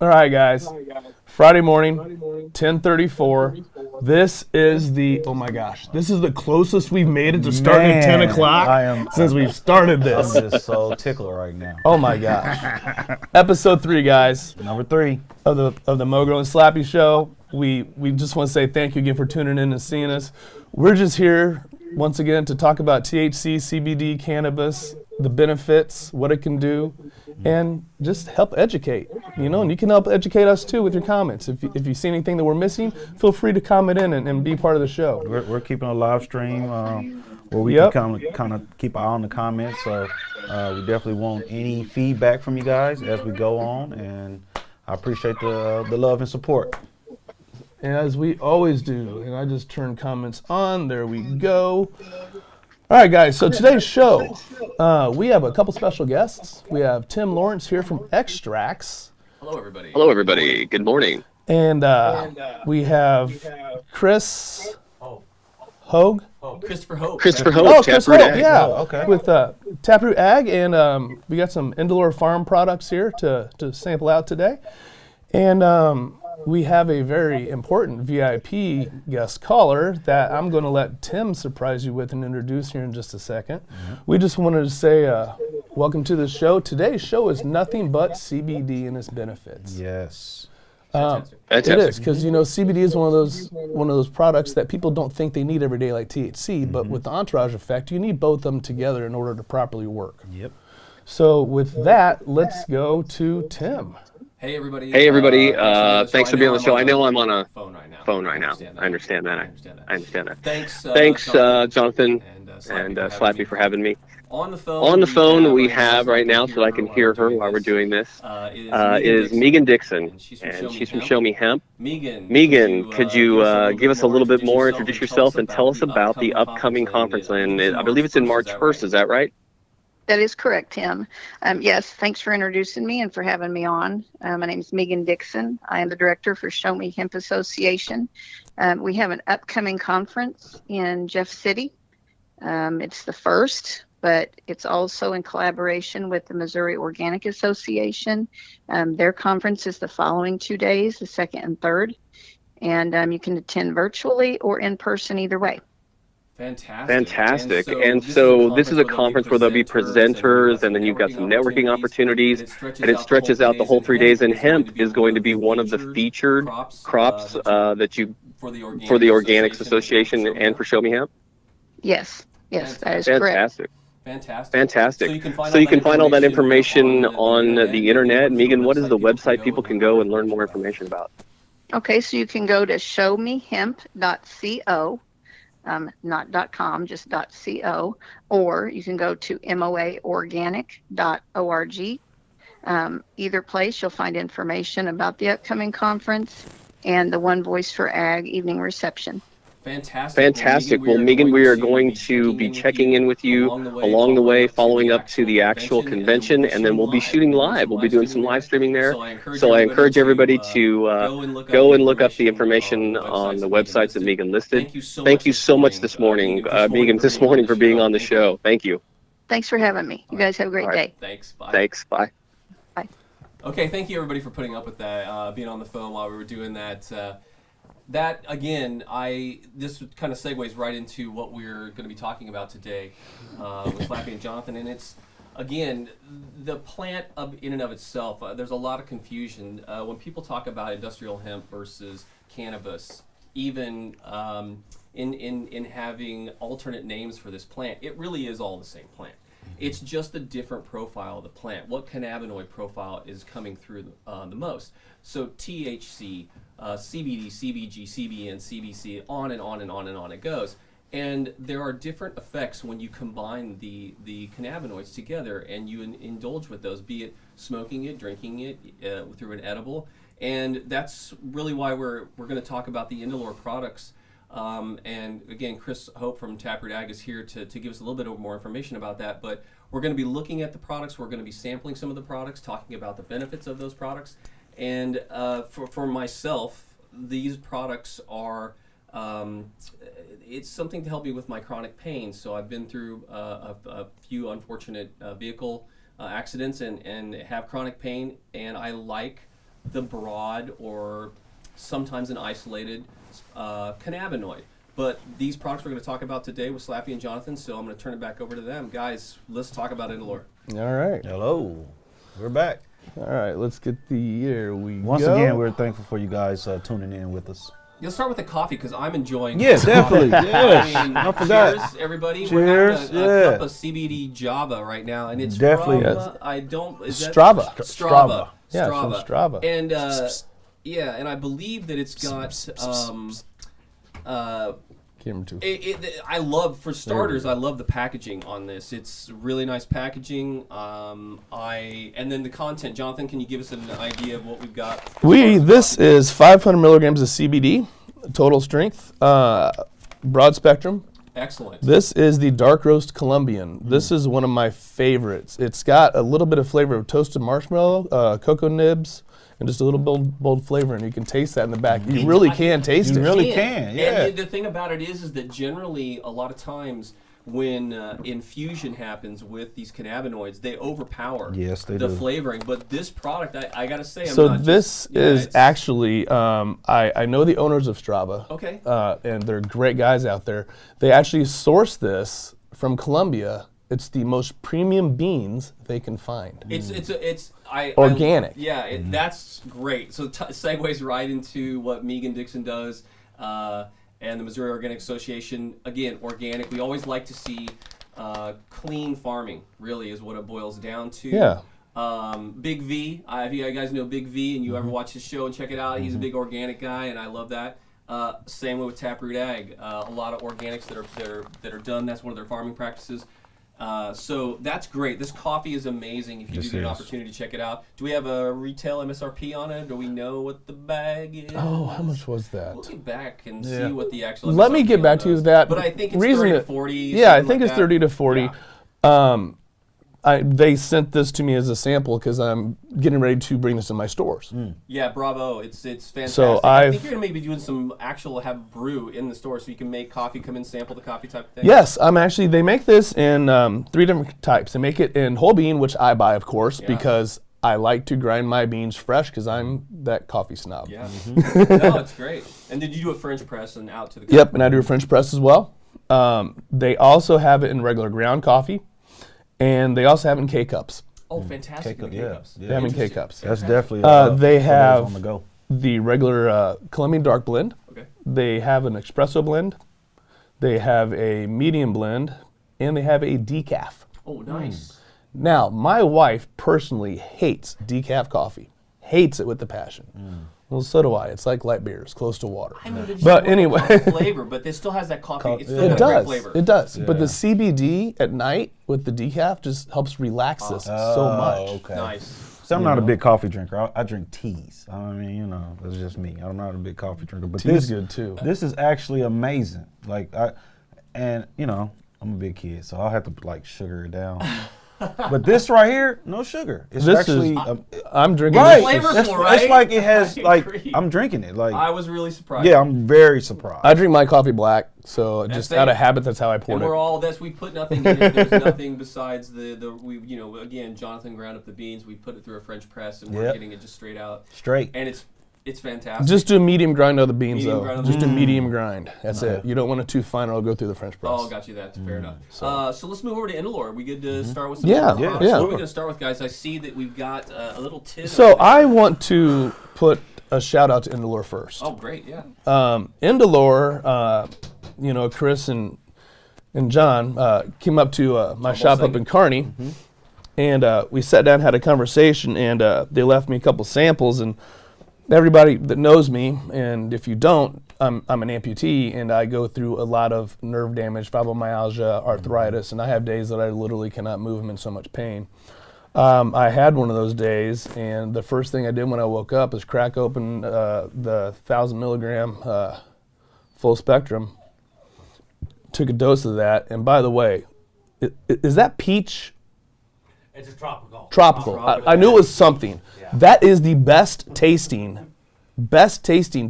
All right, guys. Friday morning, 10:34. This is oh my gosh, this is the closest we've made it to starting at 10 o'clock since we've started this. I'm just so tickled right now. Oh my gosh. Episode 3, guys, Number 3. of the Gro Slappie Show. We just want to say thank you again for tuning in and seeing us. We're just here once again to talk about THC, CBD, cannabis, the benefits, what it can do, and just help educate. And you can help educate us too with your comments. If you see anything that we're missing, feel free to comment in and be part of the show. We're keeping a live stream where we can kind of keep an eye on the comments. So we definitely want any feedback from you guys as we go on, and I appreciate the love and support. As we always do, and I just turn comments on. There we go. All right, guys, so today's show, we have a couple special guests. We have Tim Lawrence here from Xtracts. Hello, everybody. Hello, everybody. Good morning. And we have Chris Hogue. Christopher Hope. Christopher Hope. Oh, Chris Hogue, Taproot Ag. yeah. Oh, okay. With Taproot Ag, and we got some Indolor Farm products here to sample out today. And we have a very important VIP guest caller that I'm going to let Tim surprise you with and introduce here in just a second. Mm-hmm. We just wanted to say welcome to the show. Today's show is nothing but CBD and its benefits. Yes. It is, because CBD is one of those products that people don't think they need every day like THC, but with the entourage effect, you need both of them together in order to properly work. Yep. So with that, let's go to Tim. Hey, everybody. Hey, everybody. Thanks for being on the show. I know I'm on a phone right now. I understand that. Thanks, Jonathan and Slappie for having me. On the phone we have right now, so I can hear her while we're doing this, is Megan Dixon, and she's from Show Me Hemp. Megan, could you give us a little bit more, introduce yourself, and tell us about the upcoming conference? And I believe it's in March 1st, is that right? That is correct, Tim. Yes, thanks for introducing me and for having me on. My name is Megan Dixon. I am the director for Show Me Hemp Association. We have an upcoming conference in Jeff City. It's the first, but it's also in collaboration with the Missouri Organic Association. Their conference is the following 2 days, the 2nd and 3rd. And you can attend virtually or in person either way. Fantastic. And so this is a conference where there'll be presenters, and then you've got some networking opportunities, and it stretches out the whole 3 days. And hemp is going to be one of the featured crops that you for the Organics Association and for Show Me Hemp. Yes, that is correct. Fantastic. So you can find all that information on the internet. Megan, what is the website people can go and learn more information about? Okay, so you can go to showmehemp.co. Not .com, just .co, or you can go to moaorganic.org. Either place, you'll find information about the upcoming conference and the One Voice for Ag evening reception. Fantastic. Well, Megan, we are going to be checking in with you along the way, following up to the actual convention, and then we'll be shooting live. We'll be doing some live streaming there. So I encourage everybody to go and look up the information on the websites that Megan listed. Thank you so much this morning, Megan, for being on the show. Thank you. Thanks for having me. You guys have a great day. Thanks. Bye. Thanks. Bye. Bye. Okay, thank you, everybody, for putting up with that, being on the phone while we were doing that. That, again, this kind of segues right into what we're going to be talking about today with Slappie and Jonathan. And it's, again, the plant in and of itself. There's a lot of confusion. When people talk about industrial hemp versus cannabis, even in having alternate names for this plant, it really is all the same plant. It's just a different profile of the plant. What cannabinoid profile is coming through the most? So THC, CBD, CBG, CBN, CBC, on and on and on and on it goes. And there are different effects when you combine the cannabinoids together and you indulge with those, be it smoking it, drinking it through an edible. And that's really why we're going to talk about the Indolor products. And again, Chris Hope from Taproot Ag is here to give us a little bit more information about that. But we're going to be looking at the products. We're going to be sampling some of the products, talking about the benefits of those products. And for myself, these products are, it's something to help me with my chronic pain. So I've been through a few unfortunate vehicle accidents and have chronic pain, and I like the broad or sometimes an isolated cannabinoid. But these products we're going to talk about today with Slappie and Jonathan, so I'm going to turn it back over to them. Guys, let's talk about Indolor. All right. Hello. We're back. All right, let's get here we Once go. again, we're thankful for you guys tuning in with us. Let's start with the coffee because I'm enjoying. Yeah, definitely. Yes. I mean, I forgot. Cheers, everybody. Cheers, We're having a yeah. cup of CBD Java right now, and it's Definitely. from Yes. I don't is that Strava. Strava. Yeah, it's from Strava. And yeah, and I believe that it's got Camera two. I love, for starters, I love the packaging on this. It's really nice packaging. And then the content. Jonathan, can you give us an idea of what we've got? This is 500 milligrams of CBD, total strength, broad spectrum. Excellent. This is the dark roast Colombian. This is one of my favorites. It's got a little bit of flavor of toasted marshmallow, cocoa nibs, and just a little bold flavor, and you can taste that in the back. You really can taste it. You really can, yeah. And the thing about it is that generally, a lot of times, when infusion happens with these cannabinoids, they overpower Yes, they the do. flavoring. But this product, I gotta say, So this is actually, I know the owners of Strava. Okay. And they're great guys out there. They actually source this from Colombia. It's the most premium beans they can find. It's Organic. That's great. So segues right into what Megan Dixon does, and the Missouri Organic Association. Again, organic. We always like to see clean farming. Really, is what it boils down to. Yeah. Big V. If you guys know Big V, and you ever watch his show and check it out, he's a big organic guy, and I love that. Same way with Taproot Ag. A lot of organics that are done. That's one of their farming practices. So that's great. This coffee is amazing. If you do get an opportunity to check it out. Do we have a retail MSRP on it? Do we know what the bag is? Oh, how much was that? We'll get back and see what the actual MSRP Let me get back to you with that. But I think it's Reason 30 to that- 40. Yeah, I something think like it's that. 30 to 40. Yeah. They sent this to me as a sample because I'm getting ready to bring this in my stores. Yeah, bravo. It's fantastic. So I think you're going to maybe doing some actual have brew in the store so you can make coffee, come in, sample the coffee type of thing. Yes, they make this in 3 different types. They make it in whole bean, which I buy, of course, because I like to grind my beans fresh because I'm that coffee snob. Yeah. No, it's great. And did you do a French press and out to the Yep, and I do a French press as well. They also have it in regular ground coffee, and they also have it in K-cups. Oh, fantastic. K-cup, in yeah. K-cups. They have it in Interesting. K-cups. That's definitely They for those have on the go. the regular Colombian dark blend. Okay. They have an espresso blend. They have a medium blend, and they have a decaf. Oh, nice. Now, my wife personally hates decaf coffee. Hates it with the passion. Well, so do I. It's like light beer. It's close to water. I mean, But anyway. flavor, but it still has that coffee. It's still It got a great does. flavor. It does. Yeah. But the CBD at night with the decaf just helps relax us so much. Okay. Nice. So I'm not a big coffee drinker. I drink teas. I mean, that's just me. I'm not a big coffee drinker. But Tea's good too. This is actually amazing. I'm a big kid, so I'll have to sugar it down. But this right here, no sugar. It's This actually is, I'm drinking right. this. flavorful, It's right? like it has I agree. I'm drinking it. I was really surprised. Yeah, I'm very surprised. I drink my coffee black, so just same. out of habit, that's how I pour And it. we're all we put nothing in it. There's nothing besides again, Jonathan ground up the beans. We put it through a French press, and we're Yep. getting it just straight out. Straight. And it's fantastic. Just do a medium grind of the beans, Medium though. grind of the Just a beans. medium grind. That's it. You don't want it too fine, or it'll go through the French press. Oh, got you. That's fair enough. So let's move over to Indolor. We good to start with some Yeah, Indolor yeah, products? yeah. What are we going to start with, guys? I see that we've got a little tin. So over there. I want to put a shout out to Indolor first. Oh, great. Yeah. Indolor, Chris and John came up to my shop up in Kearney, and we sat down, had a conversation, and they left me a couple samples. And everybody that knows me, and if you don't, I'm an amputee, and I go through a lot of nerve damage, fibromyalgia, arthritis, and I have days that I literally cannot move. I'm in so much pain. I had one of those days, and the first thing I did when I woke up is crack open the 1,000 milligram full spectrum. Took a dose of that, and by the way, is that peach? It's a tropical. Tropical. I knew it was something. Yeah. That is the best tasting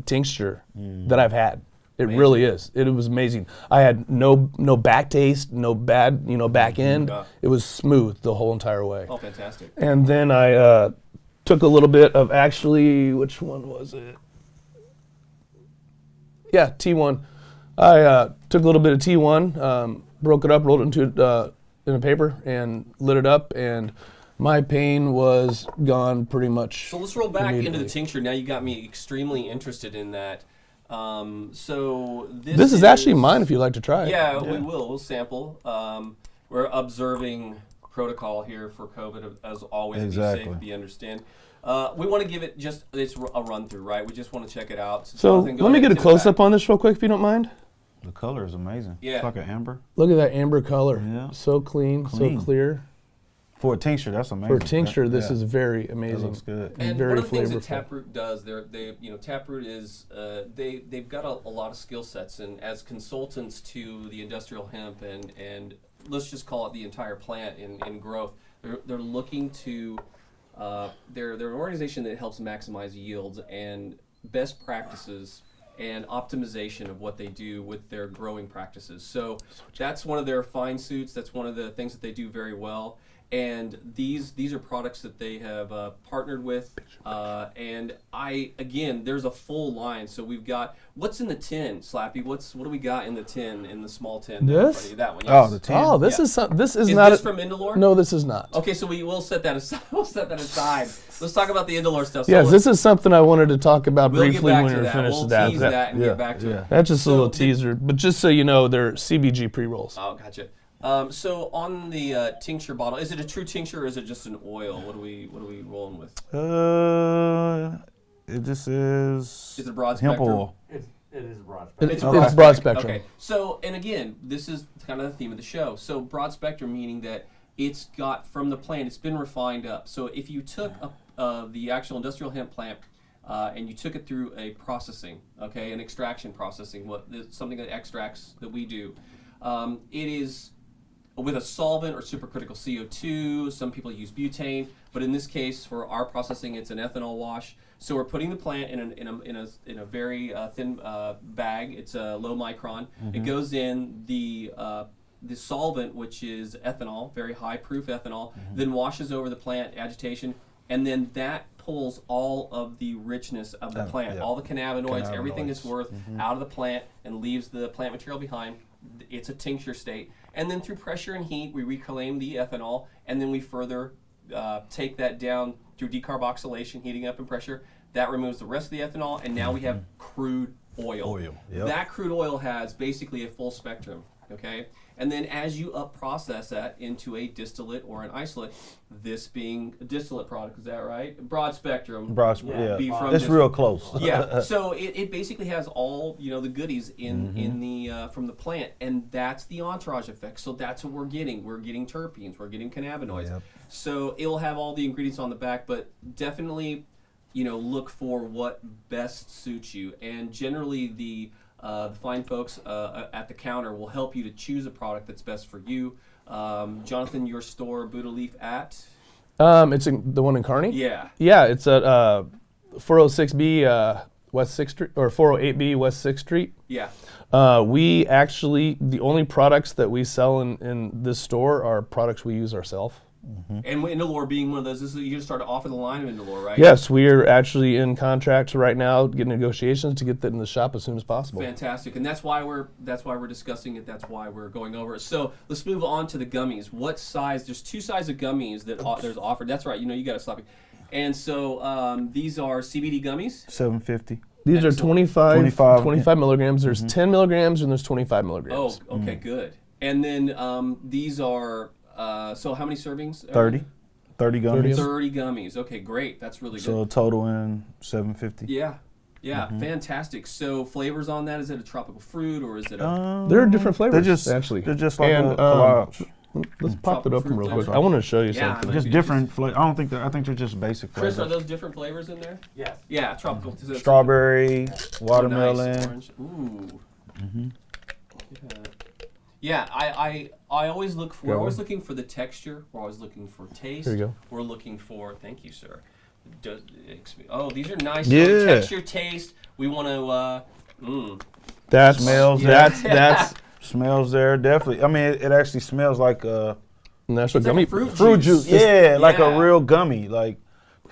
tincture that I've had. It really is. It was amazing. I had no back taste, no bad back end. Yeah. It was smooth the whole entire way. Oh, fantastic. And then I took a little bit of actually, which one was it? Yeah, T1. I took a little bit of T1, broke it up, rolled it into in a paper, and lit it up, and my pain was gone pretty much. So let's roll back into the tincture. Now you got me extremely interested in that. So this is actually mine if you'd like to try it. Yeah, we will. We'll sample. We're observing protocol here for COVID as always. Exactly. Be safe, be understand. We want to give it just it's a run through, right? We just want to check it out. So let me get a close up on this real quick if you don't mind. The color is amazing. Yeah. It's like an amber. Look at that amber color. Yeah. So clean, so clear. For a tincture, that's amazing. For a tincture, this is very amazing. That looks good. And very one of the things flavorful. that Taproot does, Taproot is they've got a lot of skill sets, and as consultants to the industrial hemp and let's just call it the entire plant in growth, they're looking to they're an organization that helps maximize yields and best practices and optimization of what they do with their growing practices. So that's one of their fine suits. That's one of the things that they do very well. And these are products that they have partnered with. And there's a full line. So we've got, what's in the tin, Slappy? What do we got in the tin, in the small tin? This? That one, Oh, yes. the tin. Oh, this is Is not this from Indolor? No, this is not. Okay, so we'll set that aside. Let's talk about the Indolor stuff. Yes, this is something I wanted to talk about We'll briefly get back when to we're that. finished We'll with that. tease that and get back to it. That's just a So little teaser. But just so you know, they're CBG pre-rolls. Oh, gotcha. So on the tincture bottle, is it a true tincture or is it just an oil? What are we rolling with? It just is. Is it broad hemp spectrum? oil. It is a broad spectrum. It's broad spectrum. Okay. So, and again, this is kind of the theme of the show. So broad spectrum meaning that it's got from the plant, it's been refined up. So if you took the actual industrial hemp plant and you took it through a processing, okay, an extraction processing, something that Xtracts that we do, it is with a solvent or supercritical CO2. Some people use butane, but in this case, for our processing, it's an ethanol wash. So we're putting the plant in a very thin bag. It's a low micron. Mm-hmm. It goes in the solvent, which is ethanol, very high proof ethanol, then washes over the plant, agitation, and then that pulls all of the richness of the plant, all the cannabinoids, everything it's worth out of the plant and leaves the plant material behind. It's a tincture state. And then through pressure and heat, we reclaim the ethanol, and then we further take that down through decarboxylation, heating up and pressure. That removes the rest of the ethanol, and now we have crude oil. Yep. That crude oil has basically a full spectrum, okay? And then as you process that into a distillate or an isolate, this being a distillate product, is that right? Broad spectrum. Be from It's real close. Yeah, so it basically has all the goodies in the from the plant, and that's the entourage effect. So that's what we're getting. We're getting terpenes. We're getting cannabinoids. Yep. So it'll have all the ingredients on the back, but definitely, look for what best suits you. And generally, the fine folks at the counter will help you to choose a product that's best for you. Jonathan, your store, Buddha Leaf at? It's the one in Kearney? Yeah. Yeah, it's at 406B West 6th Street, or 408B West 6th Street. Yeah. We actually, the only products that we sell in this store are products we use ourselves. And Indolor being one of those, you're going to start to offer the line of Indolor, right? Yes, we are actually in contracts right now, getting negotiations to get that in the shop as soon as possible. Fantastic, and that's why we're discussing it. That's why we're going over it. So let's move on to the gummies. What size? There's two sizes of gummies that there's offered. That's right. You got to stop it. And so these are CBD gummies. 750. These are 25 milligrams. There's Mm-hmm. 10 milligrams and there's 25 milligrams. Oh, okay, good. And then these are. So how many servings? 30 gummies. 30 gummies. Okay, great. That's really good. So total in 750. Yeah, fantastic. So flavors on that? Is it a tropical fruit or is it a? There are different flavors. They're just like a collage. Let's pop it open real quick. Right. I want to show you something. Just different flavors. I think they're just basic flavors. Chris, are those different flavors in there? Yes. Yeah, tropical. Strawberry, Oh, watermelon. nice. Orange. Ooh. Yeah, I always look for. We're always looking for the texture. We're always looking for taste. Here you go. We're looking for. Thank you, sir. These are nice. Yeah. Texture, taste. We want to. That Smells. That's Smells there, definitely. I mean, it actually smells like natural It's like gummy a fruit juice. Yeah, like Yeah. a real gummy. Like,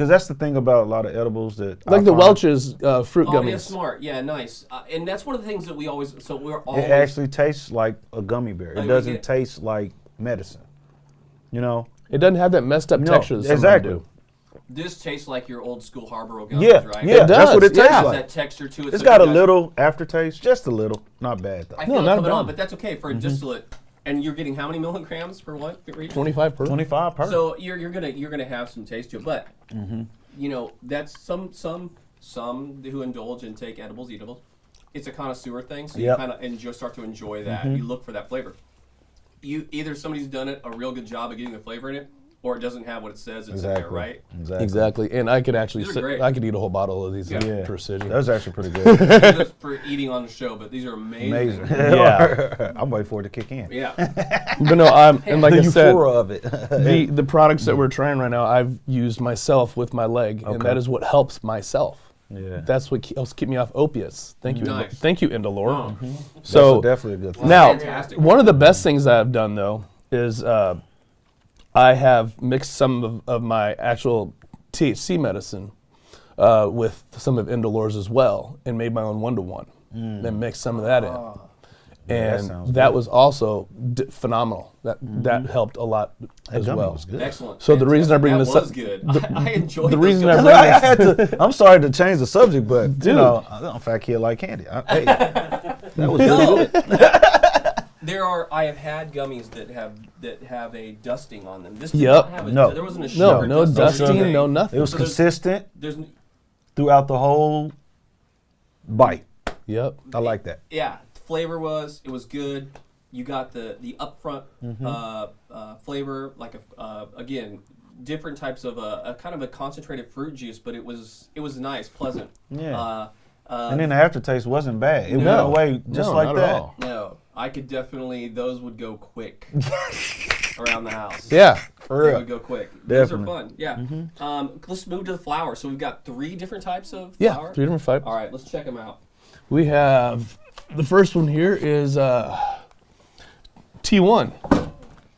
Because that's the thing about a lot of edibles that Like I the find, Welch's fruit Oh, gummies. yeah, smart. Yeah, nice. And that's one of the things that we're always. it actually tastes like a gummy bear. Like It we doesn't get- taste like medicine. You know? It doesn't have that messed up No, texture that some exactly. do. This tastes like your old school Harborough gummies, Yeah, right? yeah, It that's what it does, tastes yeah. It has like. that texture to it. It's so got a you guys- little aftertaste, just a little. Not bad though. I No, feel not it coming bad. on, but that's okay for a distillate. And you're getting how many milligrams per what? Per each? 25 per. 25 per. So you're gonna have some taste to it, but you know that's some who indulge and take edibles, eatables. It's a connoisseur thing, so Yep. you kind of start to enjoy that. You look for that flavor. You either somebody's done a real good job of getting the flavor in it, or it doesn't have what it says it's in there, exactly. right? Exactly. And I could actually These are great. I could eat a whole bottle of these Yeah. in Precision. That was actually pretty good. Just for eating on the show, but these are amazing. Amazing. Yeah. I'm waiting for it to kick in. Yeah. But no, and like The I said, euphoria of it. the products that we're trying right now, I've used myself with my leg, and Okay. that is what helps myself. Yeah. That's what helps keep me off opiates. Thank you, Nice. thank you, Indolor. Oh. So That's definitely a good thing. now, Fantastic. one of the best things that I've done though is I have mixed some of my actual THC medicine with some of Indolor's as well, and made my own 1-to-1, and mixed some of that in. Yeah, that And sounds that good. was also phenomenal. That helped a lot as gummy well. was good. Excellent. So the reason I bring that this was up- good. I enjoyed the those reason I gummies. bring I had to. I'm sorry to change the subject, but Dude. you know, I'm a fat kid like candy. Hey, that was really good. I have had gummies that have a dusting on them. This did Yep. not have a, No. there wasn't a No, sugar no dust or dusting, anything. no It nothing. was So there's- consistent There's throughout the whole bite. Yep. I like that. yeah, flavor was good. You got the upfront flavor, like again, different types of a kind of a concentrated fruit juice, but it was nice, pleasant. Yeah. And then the aftertaste wasn't bad. It went No. away just No, like not at that. all. No, I could definitely those would go quick around the house. Yeah. For They real. would go quick. Those are Definitely. fun. Yeah. Let's move to the flour. So we've got 3 different types of Yeah. flour. 3 different types. All right, let's check them out. We have the first one here is T1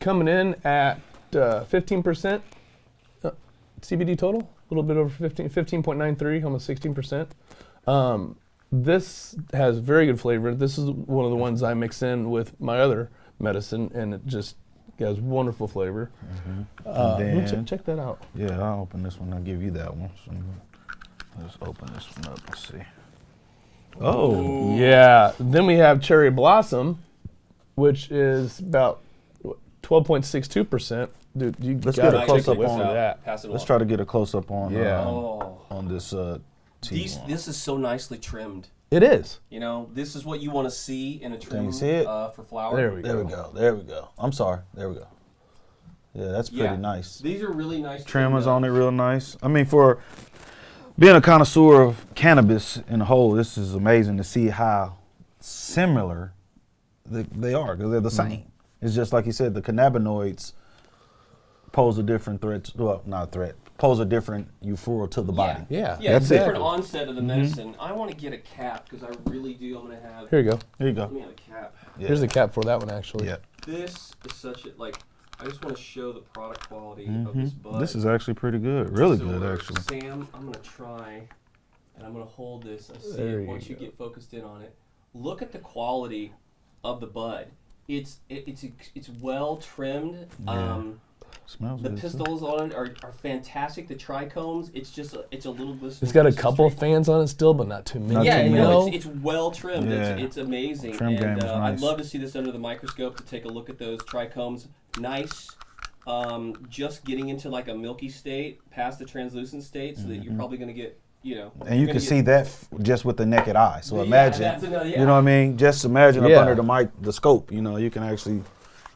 coming in at 15% CBD total, a little bit over 15.93, almost 16%. This has very good flavor. This is one of the ones I mix in with my other medicine, and it just has wonderful flavor. Let me then- check that out. Yeah, I'll open this one. I'll give you that one. So let's open this one up and see. Oh, Yeah. Then we have Cherry Blossom, which is about 12.62%. Dude, you Let's gotta get a close take up whiff on of that. Pass it let's along. try to get a close up on Yeah. on this T1. This is so nicely trimmed. It is. You know, this is what you want to see in a trim you see it? For flour. There we There we go. There we go. I'm sorry. There we go. Yeah, that's pretty Yeah. nice. These are really nice. Trimmers on it, real nice. I mean, for being a connoisseur of cannabis in a whole, this is amazing to see how similar they are, because they're the same. It's just like you said, the cannabinoids pose a different threat. Well, not a threat. Pose a different euphoria to the body. Yeah. Yeah, That's it's it. different onset of the medicine. I want to get a cap because I really do. I'm going to have. Here you go. Here you Let go. me have a cap. Yeah. Here's the cap for that one, actually. Yeah. This is such a I just want to show the product quality of this bud. This is actually pretty good. Really So good, actually. Sam, I'm gonna try, and I'm gonna hold this. I see There it you once you go. get focused in on it. Look at the quality of the bud. It's well trimmed. Smells The good. too. pistils on it are fantastic. The trichomes, it's a little glistening. It's got a couple of fans on it still, but not too many. Not Yeah, too no, many. it's well trimmed. Yeah. It's amazing. Trim game and is I'd nice. love to see this under the microscope to take a look at those trichomes. Nice. Just getting into like a milky state, past the translucent state, so that you're probably going to get, you know. And you you're can gonna see that just with the naked eye. So Yeah, imagine, that's another- you know what I mean? Just imagine Yeah. up under the scope, you know, you can actually,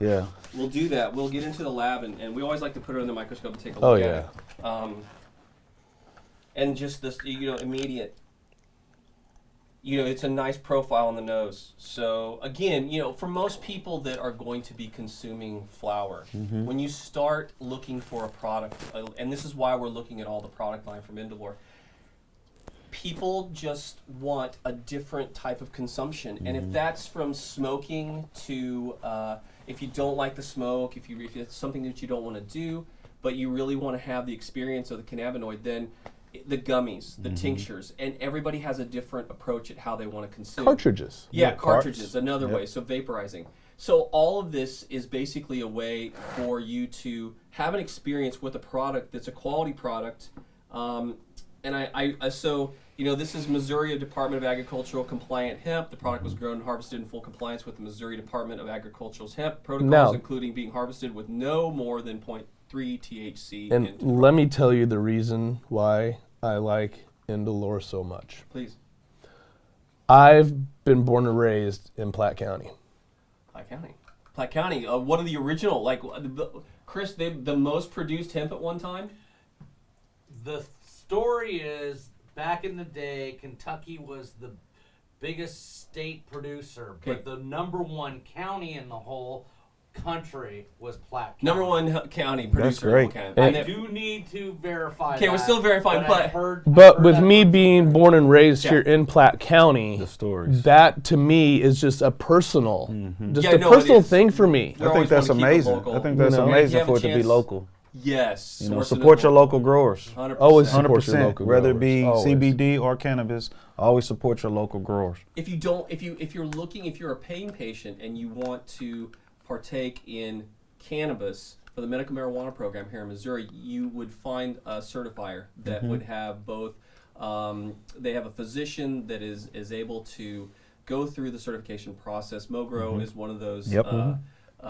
yeah. We'll do that. We'll get into the lab, and we always like to put it under the microscope and take a Oh, look yeah. at it. And just this, immediate. It's a nice profile on the nose. So again, for most people that are going to be consuming flour, when you start looking for a product, and this is why we're looking at all the product line from Indolor, people just want a different type of consumption. And if that's from smoking to, if you don't like the smoke, if it's something that you don't want to do, but you really want to have the experience of the cannabinoid, then the gummies, the tinctures, and everybody has a different approach at how they want to consume. Cartridges. Yeah, Yeah, cartridges, carts. another way, so vaporizing. So all of this is basically a way for you to have an experience with a product that's a quality product. So, this is Missouri Department of Agricultural compliant hemp. The product was grown and harvested in full compliance with the Missouri Department of Agriculture's hemp protocols, Now, including being harvested with no more than 0.3 THC. And let me tell you the reason why I like Indolor so much. Please. I've been born and raised in Platte County. Platte County. One of the original, Chris, the most produced hemp at one time? The story is, back in the day, Kentucky was the biggest state producer, Okay. but the number one county in the whole country was Platte County. Number one county producer. great. Of Canada. And And I it- do need to verify Okay, that. we're still verifying, but but- I've heard With that me from being somebody. born and raised Yeah. here in Platte County, The stories. that to me is just a personal, just Yeah, a no, it personal is. thing for me. We're I always think that's wanna keep it amazing. local. I think that's You know? And if you amazing have for a it to be chance- local. Yes. Support your local growers. 100%. Always 100%. local Whether it growers, be always. CBD or cannabis, always support your local growers. If you're a paying patient and you want to partake in cannabis for the medical marijuana program here in Missouri, you would find a certifier that would have both. They have a physician that is able to go through the certification process. Mogro is one of those. Yep.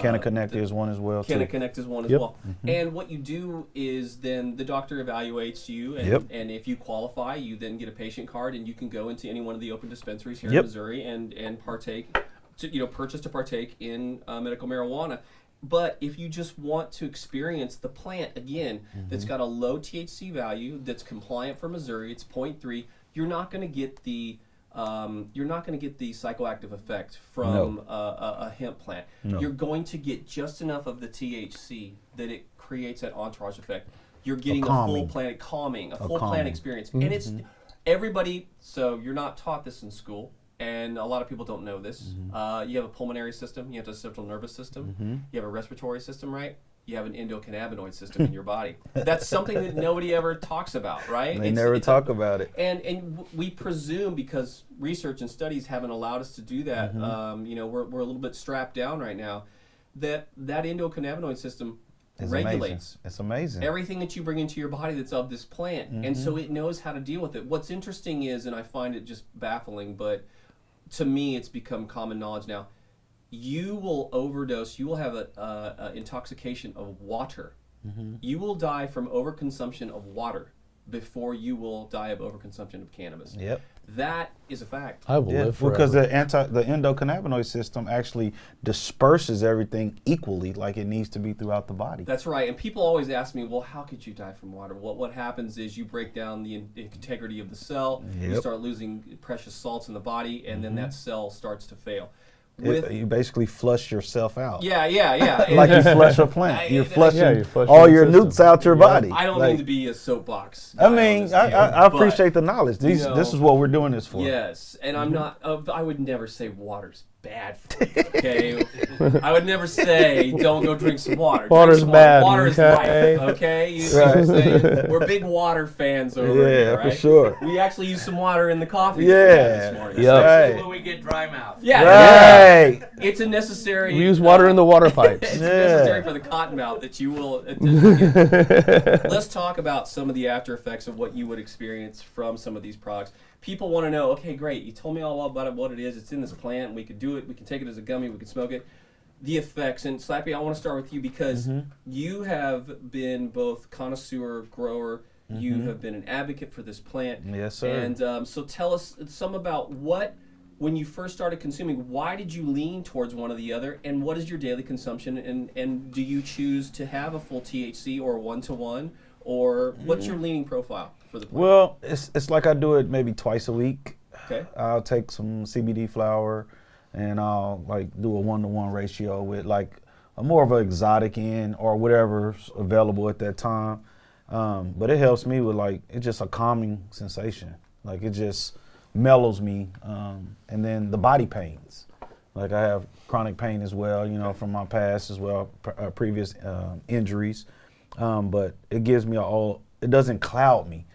Canna Connect is one as well, Canna too. Connect is one as Yep. well. And what you do is then the doctor evaluates you, and, Yep. and if you qualify, you then get a patient card, and you can go into any one of the open dispensaries here Yep. in Missouri and partake, purchase to partake in medical marijuana. But if you just want to experience the plant again, that's got a low THC value, that's compliant for Missouri, it's 0.3, you're not going to get the psychoactive effect from a hemp plant. No. You're going to get just enough of the THC that it creates that entourage effect. You're getting a full calming. plant calming, a full calming. plant experience. And it's everybody, so you're not taught this in school, and a lot of people don't know this. You have a pulmonary system, you have a central nervous system, you have a respiratory system, right? You have an endocannabinoid system in your body. That's something that nobody ever talks about, right? They never talk about it. And we presume, because research and studies haven't allowed us to do that, we're a little bit strapped down right now, that endocannabinoid system It's regulates amazing. It's amazing. everything that you bring into your body that's of this plant. And so it knows how to deal with it. What's interesting is, and I find it just baffling, but to me it's become common knowledge now, you will overdose, you will have a intoxication of water. You will die from overconsumption of water before you will die of overconsumption of cannabis. Yep. That is a fact. I will live forever. Because the endocannabinoid system actually disperses everything equally like it needs to be throughout the body. That's right. And people always ask me, well, how could you die from water? What happens is you break down the integrity of the cell, you Yep. start losing precious salts in the body, and then that cell starts to fail. You basically flush yourself out. Yeah. Like you flush a plant. You're flushing Yeah, you flush all your your system. nutes out your body. I don't Like, mean to be a soapbox. I guy on mean, this I deal, I but, appreciate the knowledge. This know- is what we're doing this for. Yes, and I'm not. I would never say water's bad for you. Okay, I would never say don't go drink some water. Drink Water's some bad, Water is okay? life. Okay, Right. We're big water fans over Yeah, here, for right? sure. We actually used some water in the coffee Yeah. this morning. Yep. Right. When we get dry mouth. Yeah, Right. it's a necessary. we use water in the water pipes. It's Yeah. necessary for the cottonmouth that you will get. Let's talk about some of the after effects of what you would experience from some of these products. People want to know, okay, great, you told me all about it, what it is, it's in this plant, we could do it, we can take it as a gummy, we can smoke it. The effects, and Slappie, I want to start with you because you have been both connoisseur, grower, you have been an advocate for this plant. Yes, sir. And so tell us some about when you first started consuming, why did you lean towards one or the other, and what is your daily consumption, and do you choose to have a full THC or 1-to-1, or what's your leaning profile for the plant? Well, it's like I do it maybe twice a week. Okay. I'll take some CBD flower and I'll like do a 1-to-1 ratio with like a more of an exotic end or whatever's available at that time. But it helps me with like, it's just a calming sensation. Like it just mellows me. And then the body pains. Like I have chronic pain as well, from my past as well, previous injuries. but it gives me it doesn't cloud me.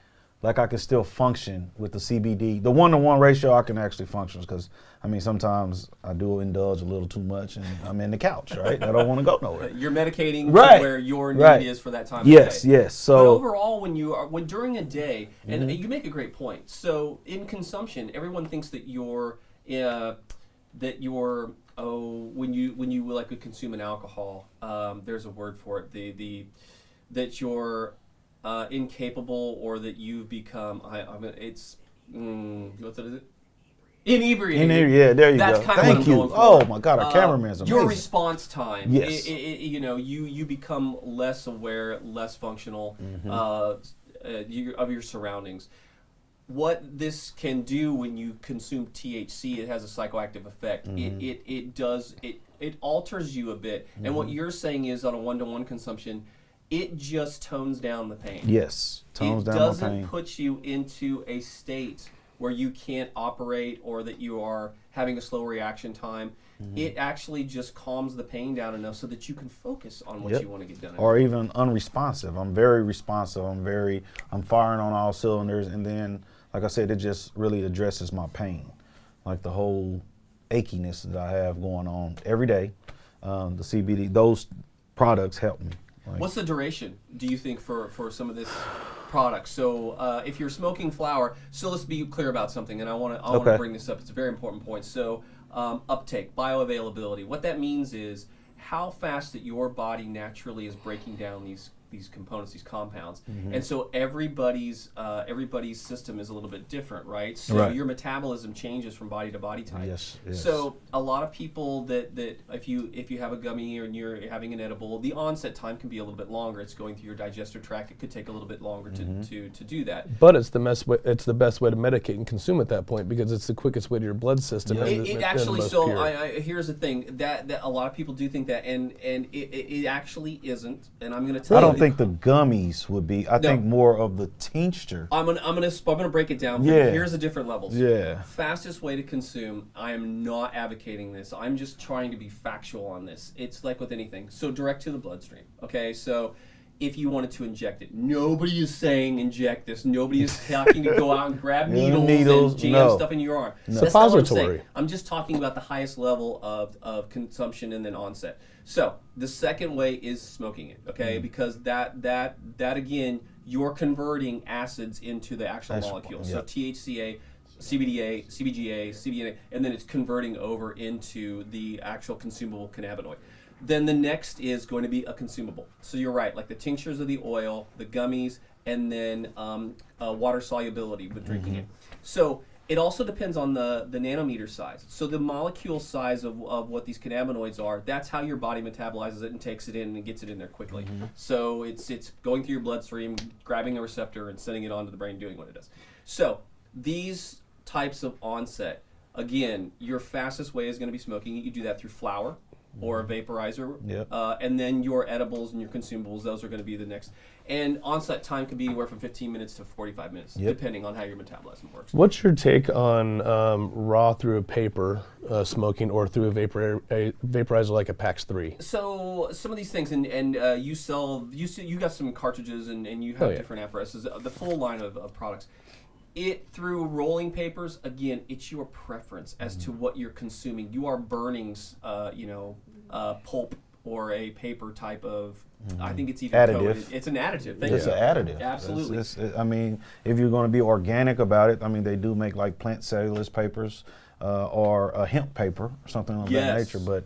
Like I can still function with the CBD. The 1-to-1 ratio, I can actually function because, I mean, sometimes I do indulge a little too much and I'm in the couch, right? I don't want to go nowhere. You're medicating Right. to where your need Right. is for that time Yes, of day. yes. So but overall, when during a day, and you make a great point. So in consumption, everyone thinks that when you like to consume an alcohol, there's a word for it. That you're incapable, or that you've become. What's it? Inebriated. Yeah, there you That's go. kind of Thank what I'm you. going for. Oh my God, our cameraman's amazing. Your response time. Yes. You become less aware, less functional of your surroundings. What this can do when you consume THC, it has a psychoactive effect. It alters you a bit. And what you're saying is on a 1-to-1 consumption, it just tones down the pain. Yes, tones down the pain. It doesn't put you into a state where you can't operate or that you are having a slow reaction time. It actually just calms the pain down enough so that you can focus on what you want to get done. Or even unresponsive. I'm very responsive. I'm firing on all cylinders, and then, like I said, it just really addresses my pain, like the whole achiness that I have going on every day. The CBD, those products help me. What's the duration, do you think, for some of this product? So if you're smoking flower, so let's be clear about something, and I want to bring this up. It's a very important point. So uptake, bioavailability. What that means is how fast that your body naturally is breaking down these components, these compounds. And so everybody's system is a little bit different, right? So your metabolism changes from body to body type. Yes. So a lot of people that if you have a gummy or you're having an edible, the onset time can be a little bit longer. It's going through your digestive tract. It could take a little bit longer to do that. But it's the best way to medicate and consume at that point, because it's the quickest way to your blood system. It actually, so here's the thing, that a lot of people do think that, and it actually isn't. And I'm going to tell you. I don't think the gummies would be. I think more of the tincture. I'm gonna break it down for you. Here's the different levels. Yeah. Fastest way to consume. I am not advocating this. I'm just trying to be factual on this. It's like with anything. So direct to the bloodstream. Okay. So if you wanted to inject it, nobody is saying inject this. Nobody is talking to go out and grab needles and jam stuff in your arm. No. That's not what I'm Suppository. saying. I'm just talking about the highest level of consumption and then onset. So the second way is smoking it, okay? Because that again, you're converting acids into the actual molecule. So THCA, CBDA, CBGA, CBNA, and then it's converting over into the actual consumable cannabinoid. Then the next is going to be a consumable. So you're right, like the tinctures of the oil, the gummies, and then water solubility with drinking it. So it also depends on the nanometer size. So the molecule size of what these cannabinoids are, that's how your body metabolizes it and takes it in and gets it in there quickly. So it's going through your bloodstream, grabbing a receptor and sending it onto the brain, doing what it does. So these types of onset, again, your fastest way is going to be smoking it. You do that through flower or a vaporizer. And then your edibles and your consumables, those are going to be the next. And onset time can be anywhere from 15 minutes to 45 minutes, depending on how your metabolism works. What's your take on raw through a paper smoking, or through a vaporizer like a PAX 3? So some of these things, and you got some cartridges and you have different apparatuses, the full line of products. It through rolling papers, again, it's your preference as to what you're consuming. You are burning, pulp or a paper type of. I think it's even additive. Coated. It's an additive. It's an additive. Absolutely. I mean, if you're going to be organic about it, I mean, they do make like plant cellulose papers or a hemp paper or something of that nature. But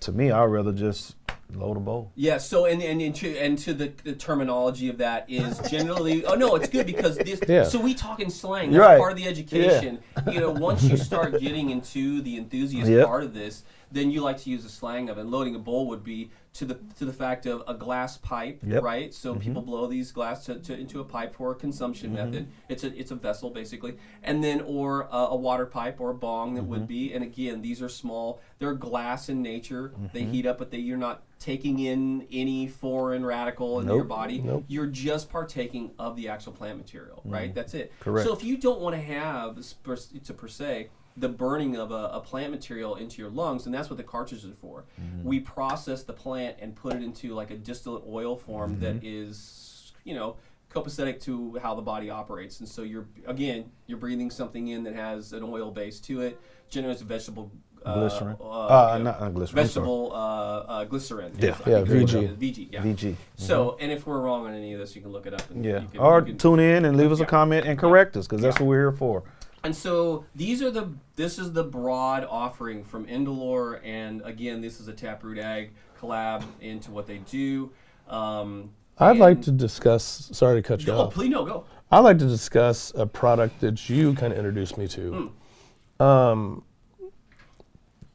to me, I'd rather just load a bowl. Yeah. So and to the terminology of that is generally. Oh no, it's good because this. Yeah. So we talk in slang. That's part of the education. Yeah. Once you start getting into the enthusiast part of this, then you like to use the slang of it. Loading a bowl would be to the fact of a glass pipe, right? So people blow these glass into a pipe for a consumption method. It's a vessel basically, and then or a water pipe or a bong that would be. And again, these are small. They're glass in nature. They heat up, but you're not taking in any foreign radical into your body. You're just partaking of the actual plant material, right? That's it. Correct. So if you don't want to have per se the burning of a plant material into your lungs, and that's what the cartridges are for. We process the plant and put it into like a distillate oil form that is, copacetic to how the body operates. And so you're breathing something in that has an oil base to it. Generally, it's a vegetable glycerin. Not glycerin. Vegetable glycerin. Yeah. VG. VG. Yeah. VG. So, and if we're wrong on any of this, you can look it up. And Yeah. you can, Or you can, tune in and leave us a comment and correct us, because that's what we're here for. And so this is the broad offering from Indolor, and again, this is a Taproot Ag collab into what they do. I'd like to discuss. Sorry to cut you off. Please go. I'd like to discuss a product that you kind of introduced me to.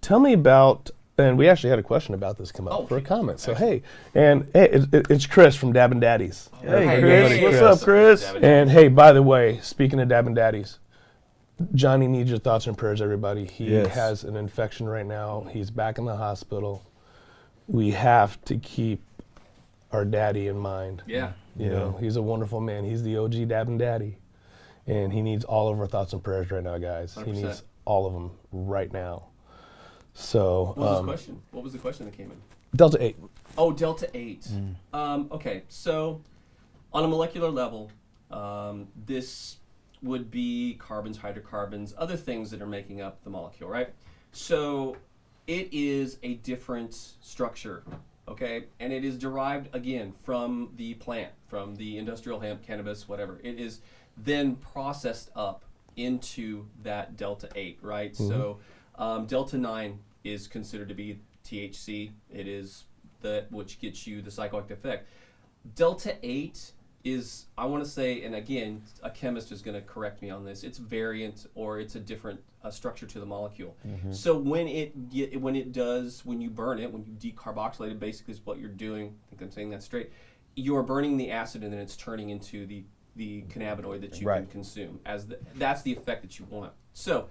Tell me about, and we actually had a question about this come up for a comment. So hey, it's Chris from Dabbin' Daddies. Hey, Chris. What's up, Chris? And hey, by the way, speaking of Dabbin' Daddies, Johnny needs your thoughts and prayers, everybody. He has an infection right now. He's back in the hospital. We have to keep our daddy in mind. Yeah. You know, he's a wonderful man. He's the OG Dabbin' Daddy. And he needs all of our thoughts and prayers right now, guys. 100%. He needs all of them right now. So, What was the question? What was the question that came in? Delta 8. Oh, Delta 8. Okay, so on a molecular level, this would be carbons, hydrocarbons, other things that are making up the molecule, right? So it is a different structure, okay? And it is derived, again, from the plant, from the industrial hemp, cannabis, whatever. It is then processed up into that Delta 8, right? So Delta 9 is considered to be THC. It is which gets you the psychoactive effect. Delta 8 is, I want to say, and again, a chemist is going to correct me on this, it's variant or it's a different structure to the molecule. So when you burn it, when you decarboxylate it, basically is what you're doing, I think I'm saying that straight, you're burning the acid and then it's turning into the cannabinoid that you can consume. That's the effect that you want. So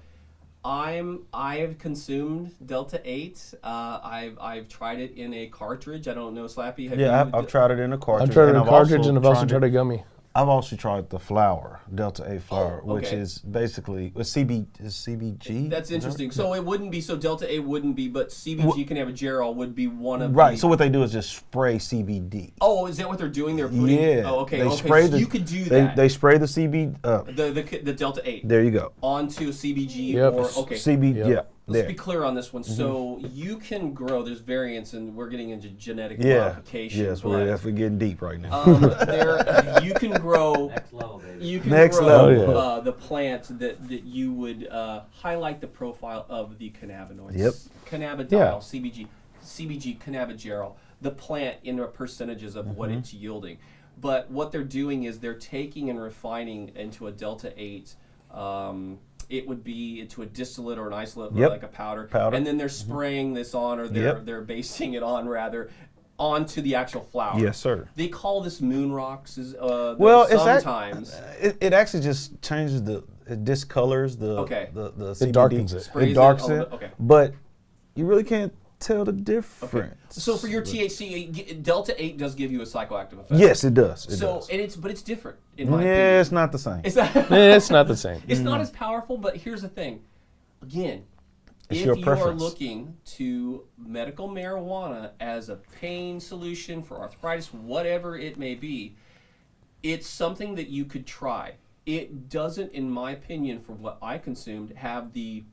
I've consumed Delta 8. I've tried it in a cartridge. I don't know, Slappie. I've tried it in a cartridge. I've tried it in a cartridge and I've also tried a gummy. I've also tried the flower, Delta 8 flower, Oh, okay. which is basically CBG. That's interesting. So it wouldn't be, so Delta 8 wouldn't be, but CBG cannabigerol would be one of Right, so what they do is just spray CBD. Oh, is that what they're doing? They're putting, Yeah. Oh, okay. They spray so you could do that. They spray the CBD, the Delta 8 there you go. onto CBG Yep. or, okay. CBD, yeah. Let's There. be clear on this one. So you can grow, there's variants, and we're getting into genetic Yeah. modification. Yes, but, we're getting deep right now. you can grow. Next level, baby. You can Next grow level. the plant that you would highlight the profile of the cannabinoids. Yep. Cannabidiol, CBG, cannabigerol, the plant in the percentages of what it's yielding. But what they're doing is they're taking and refining into a Delta 8. It would be into a distillate or an isolate, like a powder. And then they're spraying this on, or they're basting it on rather, onto the actual flower. Yes, sir. They call this moon rocks. Well, sometimes it actually just changes it discolors the CBD. It darkens it. Sprays It darks it. it. Okay. But you really can't tell the difference. So for your THC, Delta 8 does give you a psychoactive effect. Yes, it does. But it's different in my opinion. Yeah, it's not the same. It's not, It's not the same. it's not as powerful, but here's the thing. Again, It's if your you preference. are looking to medical marijuana as a pain solution for arthritis, whatever it may be, it's something that you could try. It doesn't, in my opinion, from what I consumed, have the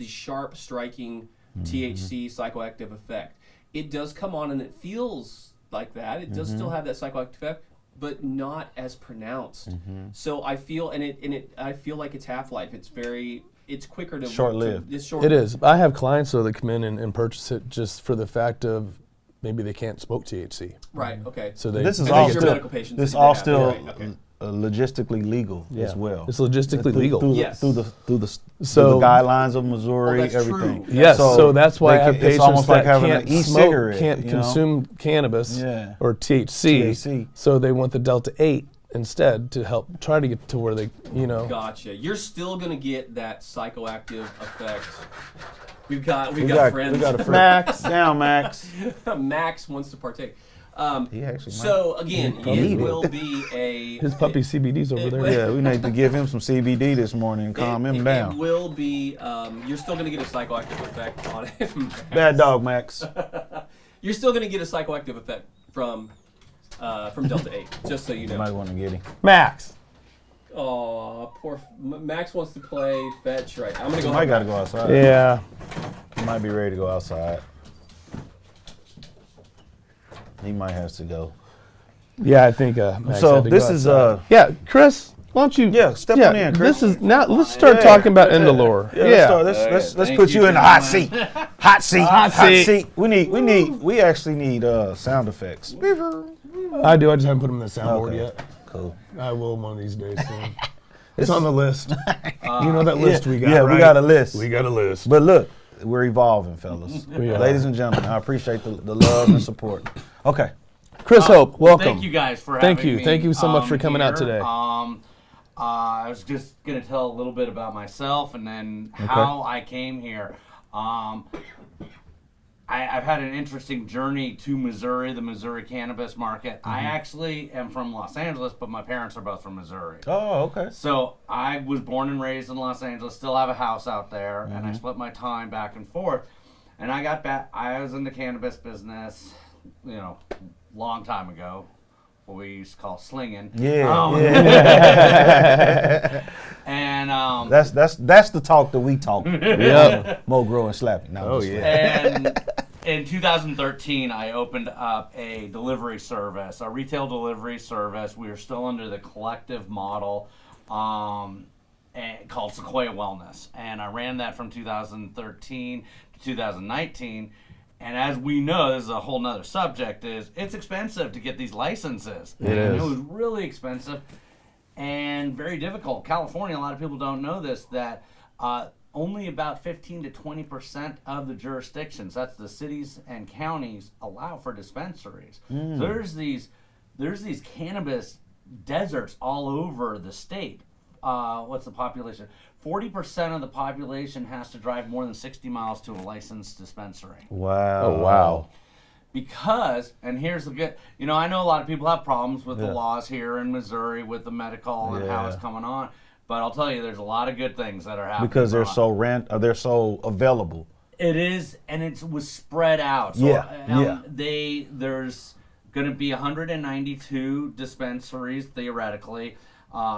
sharp, striking THC psychoactive effect. It does come on and it feels like that. It does still have that psychoactive effect, but not as pronounced. So I feel, I feel like its half-life. It's quicker to Short-lived. It's short. It is. I have clients though that come in and purchase it just for the fact of maybe they can't smoke THC. Right. Okay. So they. This is And all these are still. medical patients This that all have it, still right, okay. logistically legal as well. It's logistically Through- legal. through the- Yes. through the So- guidelines of Missouri, that's everything. true. Yes, so that's why I have it's patients almost like that having can't an smoke, e-cigarette, can't you know? consume cannabis Yeah. or THC, THC. so they want the Delta 8 instead to help try to get to where they, Gotcha. You're still gonna get that psychoactive effect. We've got We friends. got a friend. Max. Down, Max. Max wants to partake. He actually So again, He it will. will be a His puppy CBD's over there. Yeah, we need to give him some CBD this morning and calm him down. It will be. You're still going to get a psychoactive effect on him. Bad dog, Max. You're still going to get a psychoactive effect from Delta 8, just so you You know. might want to get him. Max. Oh, poor Max wants to play fetch right now. I'm going to He go. might got to go outside. Yeah. He might be ready to go outside. He might have to go. Yeah, I think Max So had to this go is outside. Yeah, Chris, why don't you? Yeah, step on in, Chris. This is now. Let's start talking about Indolore. Let's Thank put you you, in the hot gentlemen. seat. Hot seat. Hot seat. We actually need sound effects. I do. I just haven't put them in the soundboard Okay. yet. Cool. I will one of these days soon. It's on the list. You know that list we got. Yeah, right? we got a list. We got a list. But look, we're evolving, fellas. We are. Ladies and gentlemen, I appreciate the love and support. Okay. Chris Hope, welcome. Thank you guys for Thank having you. me. Thank you so much for coming out here. today. I was just going to tell a little bit about myself and then how I came here. I've had an interesting journey to Missouri, the Missouri cannabis market. I actually am from Los Angeles, but my parents are both from Missouri. Oh, okay. So I was born and raised in Los Angeles, still have a house out there, and I split my time back and forth. And I got back, I was in the cannabis business, long time ago, what we used to call slinging. Yeah. And That's the talk that we talk. Yep. Mo, Gro, and Slappie. No, Oh, just yeah. And in 2013, I opened up a delivery service, a retail delivery service. We were still under the collective model called Sequoia Wellness. And I ran that from 2013 to 2019. And as we know, this is a whole nother subject, it's expensive to get these licenses. It And is. it was really expensive and very difficult. California, a lot of people don't know this, that only about 15 to 20% of the jurisdictions, that's the cities and counties, allow for dispensaries. So there's these cannabis deserts all over the state. What's the population? 40% of the population has to drive more than 60 miles to a licensed dispensary. Wow. Oh, wow. Because, and here's the good, I know a lot of people have problems with the Yeah. laws here in Missouri with the medical and how Yeah. it's coming on, but I'll tell you, there's a lot of good things that are happening. Because they're from it. they're so available. It is, and it was spread out. So, Yeah. there's going to be 192 dispensaries theoretically,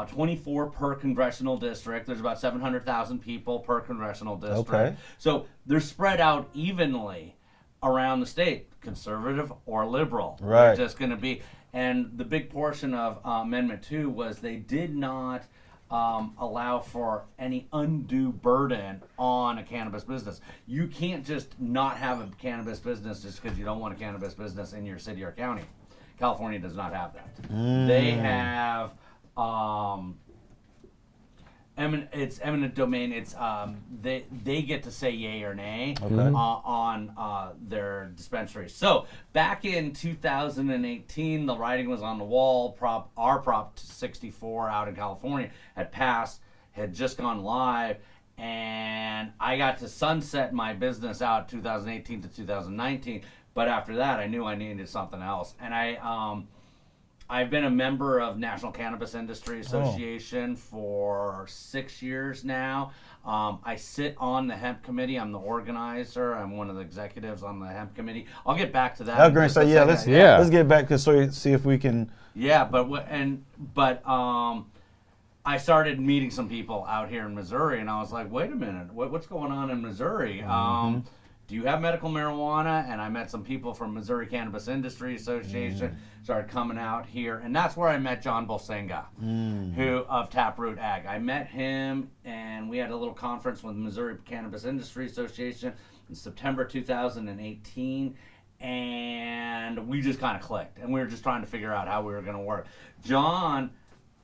24 per congressional district. There's about 700,000 people per congressional district. Okay. So they're spread out evenly around the state, conservative or liberal. Right. They're just going to be, and the big portion of Amendment 2 was they did not allow for any undue burden on a cannabis business. You can't just not have a cannabis business just because you don't want a cannabis business in your city or county. California does not have that. They have it's eminent domain. It's they get to say yay or nay on their dispensaries. So back in 2018, the writing was on the wall. Our Prop 64 out in California had passed, had just gone live, and I got to sunset my business out 2018 to 2019. But after that, I knew I needed something else, and I've been a member of National Cannabis Industry Association for 6 years now. I sit on the Hemp Committee. I'm the organizer. I'm one of the executives on the Hemp Committee. I'll get back to that. I was going to say, in just a second. let's get back to see if we can. Yeah, but I started meeting some people out here in Missouri, and I was like, wait a minute, what's going on in Missouri? Do you have medical marijuana? And I met some people from Missouri Cannabis Industry Association, started coming out here, and that's where I met John Bolsenga, who of Taproot Ag. I met him, and we had a little conference with Missouri Cannabis Industry Association in September 2018, and we just kind of clicked, and we were just trying to figure out how we were going to work. John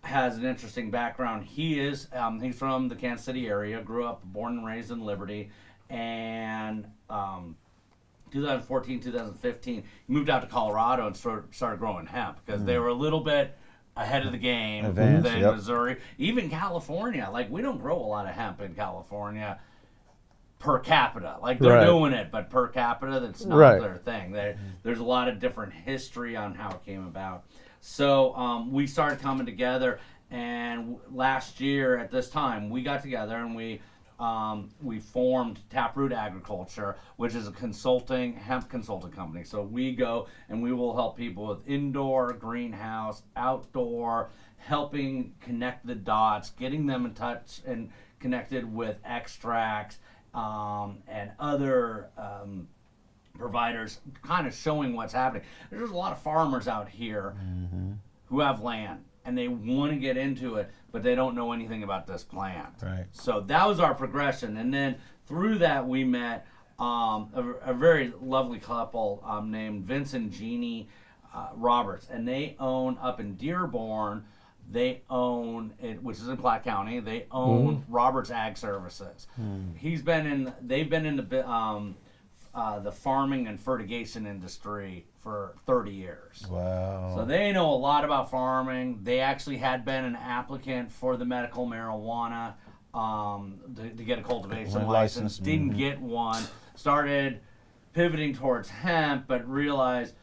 has an interesting background. He's from the Kansas City area, grew up, born and raised in Liberty, and 2014, 2015, he moved out to Colorado and started growing hemp because they were a little bit ahead of the game Advanced, than Missouri. Even California, like we don't grow a lot of hemp in California. per capita. Like they're Right. doing it, but per capita, that's not Right. their thing. There's a lot of different history on how it came about. So we started coming together, and last year at this time, we got together and we formed Taproot Agriculture, which is a hemp consulting company. So we go and we will help people with indoor, greenhouse, outdoor, helping connect the dots, getting them in touch and connected with Xtracts and other providers, kind of showing what's happening. There's a lot of farmers out here who have land and they want to get into it, but they don't know anything about this plant. Right. So that was our progression, and then through that we met a very lovely couple named Vince and Jeannie Roberts, and they own up in Dearborn. They own it, which is in Platte County. They own Roberts Ag Services. They've been in the farming and fertigation industry for 30 years. Wow. So they know a lot about farming. They actually had been an applicant for the medical marijuana to get a cultivation license. Didn't get one. Started pivoting towards hemp, but realized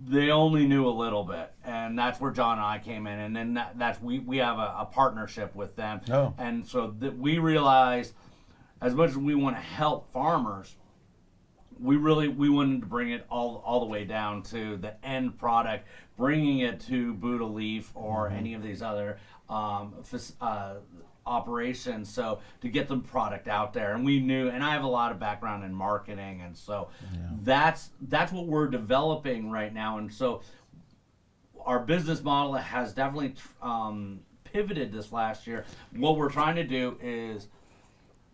they only knew a little bit, and that's where John and I came in, and then we have a partnership with them. Oh. And so we realized, as much as we want to help farmers, we wanted to bring it all the way down to the end product, bringing it to Buddha Leaf or any of these other operations, so to get the product out there. And we knew, and I have a lot of background in marketing, and so that's what we're developing right now. And so our business model has definitely pivoted this last year. What we're trying to do is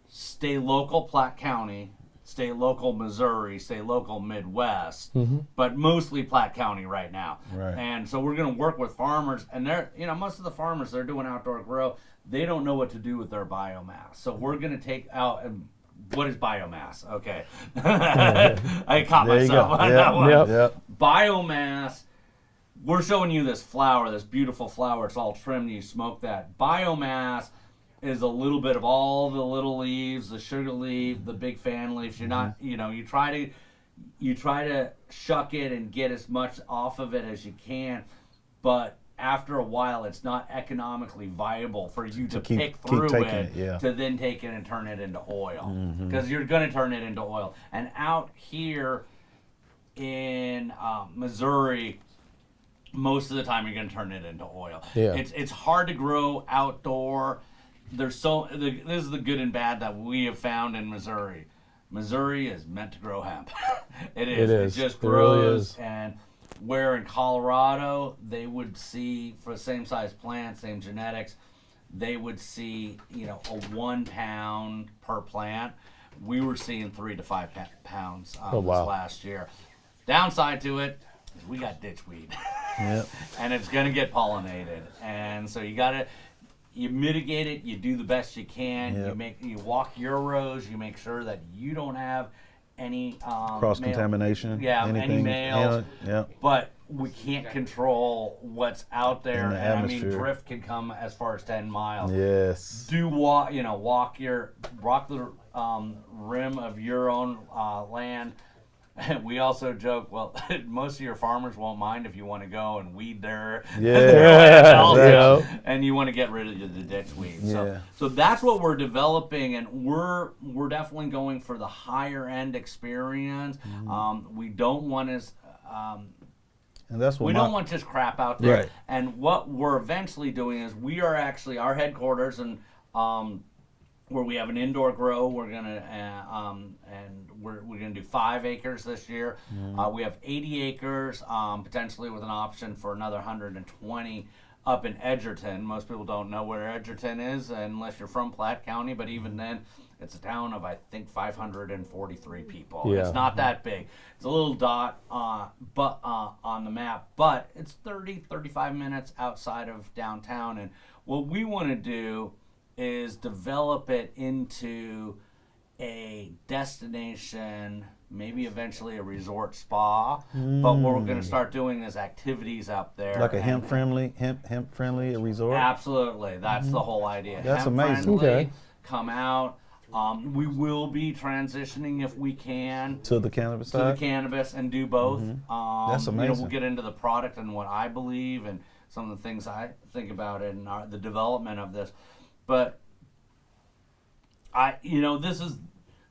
stay local Platte County, stay local Missouri, stay local Midwest, but mostly Platte County right now. Right. And so we're going to work with farmers, and most of the farmers, they're doing outdoor grow. They don't know what to do with their biomass. So we're going to take out, what is biomass? Okay. I caught myself on that one. Yep. Biomass, we're showing you this flower, this beautiful flower. It's all trimmed. You smoke that. Biomass is a little bit of all the little leaves, the sugar leaf, the big fan leaves. You're not, you try to shuck it and get as much off of it as you can, but after a while, it's not economically viable for you to pick through it to then take it and turn it into oil, because you're going to turn it into oil. And out here in Missouri, most of the time you're going to turn it into oil. Yeah. It's hard to grow outdoor. This is the good and bad that we have found in Missouri. Missouri is meant to grow hemp. It is. It just grows. It really is. And where in Colorado they would see, for the same size plant, same genetics, they would see a 1 pound per plant. We were seeing 3 to 5 pounds this last year. Downside to it is we got ditchweed. Yep. And it's going to get pollinated. And so you mitigate it, you do the best you can, you walk your rows, you make sure that you don't have any cross-contamination. Any males. Yep. But we can't control what's out there. In the atmosphere. Drift can come as far as 10 miles. Yes. Walk the rim of your own land. We also joke, well, most of your farmers won't mind if you want to go and weed their land also, and you want to get rid of the ditch weed. So that's what we're developing, and we're definitely going for the higher end experience. We don't want and that's what we don't want just crap out there. Right. And what we're eventually doing is we are actually our headquarters and where we have an indoor grow. We're gonna and we're gonna do 5 acres this year. We have 80 acres, potentially with an option for another 120 up in Edgerton. Most people don't know where Edgerton is unless you're from Platte County, but even then, it's a town of I think 543 people. Yeah. It's not that big. It's a little dot on the map, but it's 35 minutes outside of downtown. And what we want to do is develop it into a destination, maybe eventually a resort spa. But what we're going to start doing is activities up there, like a hemp friendly resort. Absolutely, that's the whole idea. That's hemp amazing. Friendly, Okay. Come out. We will be transitioning if we can To the cannabis to side? the cannabis and do both. That's You know, amazing. we'll get into the product and what I believe and some of the things I think about in the development of this. But this is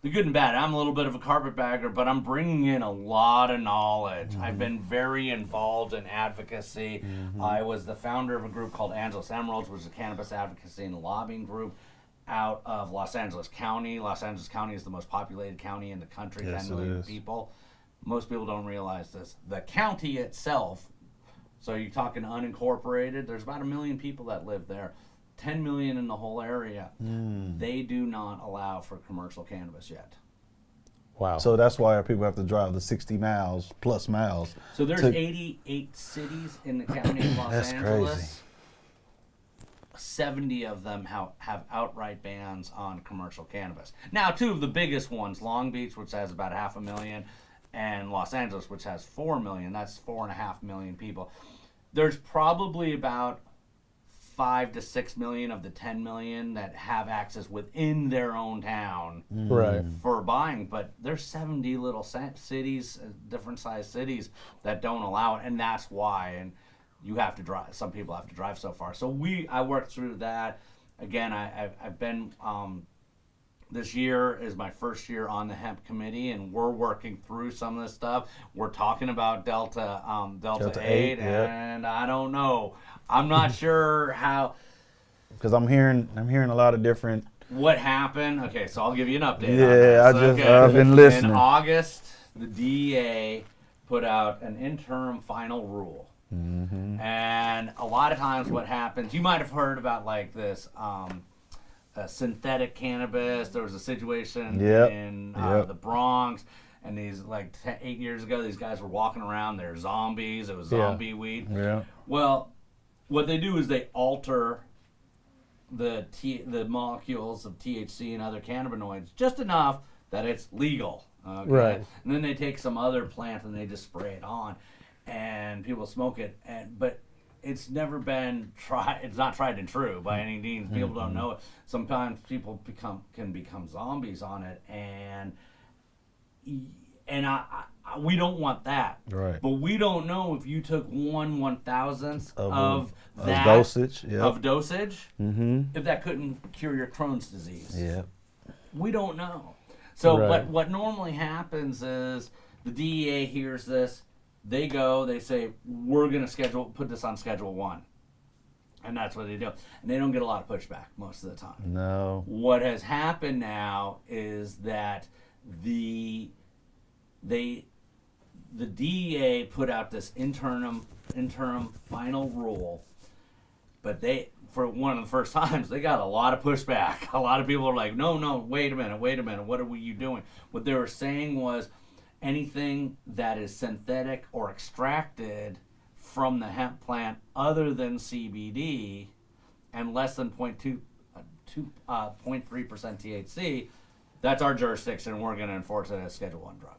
the good and bad. I'm a little bit of a carpetbagger, but I'm bringing in a lot of knowledge. I've been very involved in advocacy. I was the founder of a group called Angeles Emeralds, which is a cannabis advocacy and lobbying group out of Los Angeles County. Los Angeles County is the most populated county in the country, Yes, 10 it million is. people. Most people don't realize this. The county itself, so you're talking unincorporated, there's about 1 million people that live there. 10 million in the whole area. They do not allow for commercial cannabis yet. Wow. So that's why people have to drive the 60 miles plus miles. So there's to- 88 cities in the county of Los That's Angeles. crazy. 70 of them have outright bans on commercial cannabis. Now, two of the biggest ones, Long Beach, which has about 500,000, and Los Angeles, which has 4 million. That's 4.5 million people. There's probably about 5 to 6 million of the 10 million that have access within their own town Right. for buying, but there's 70 little cities, different sized cities that don't allow it, and that's why. And you have to drive. Some people have to drive so far. So I worked through that. Again, I've been. This year is my first year on the hemp committee, and we're working through some of this stuff. We're talking about Delta 8, and I don't know. I'm not sure how. Because I'm hearing a lot of different. What happened? Okay, so I'll give you an update. Yeah, on this. I've been listening. In August, the DEA put out an interim final rule. And a lot of times what happens, you might have heard about like this synthetic cannabis. There was a situation in the Bronx, and these 8 years ago, these guys were walking around, they're zombies. It was zombie weed. Yeah. Well, what they do is they alter the molecules of THC and other cannabinoids just enough that it's legal. Okay? Right. And then they take some other plant and they just spray it on, and people smoke it. But it's never been tried. It's not tried and true by any means. People don't know it. Sometimes people can become zombies on it, and we don't want that. Right. But we don't know if you took 1/1000th of that dosage. of dosage, if that couldn't cure your Crohn's disease. Yeah. We don't know. So Right. what normally happens is the DEA hears this, they say, we're going to put this on Schedule 1. And that's what they do. And they don't get a lot of pushback most of the time. No. What has happened now is that the DEA put out this interim final rule, but for one of the first times, they got a lot of pushback. A lot of people are like, no, wait a minute, what are you doing? What they were saying was anything that is synthetic or extracted from the hemp plant other than CBD and less than 0.3% THC, that's our jurisdiction. We're going to enforce it as Schedule 1 drug.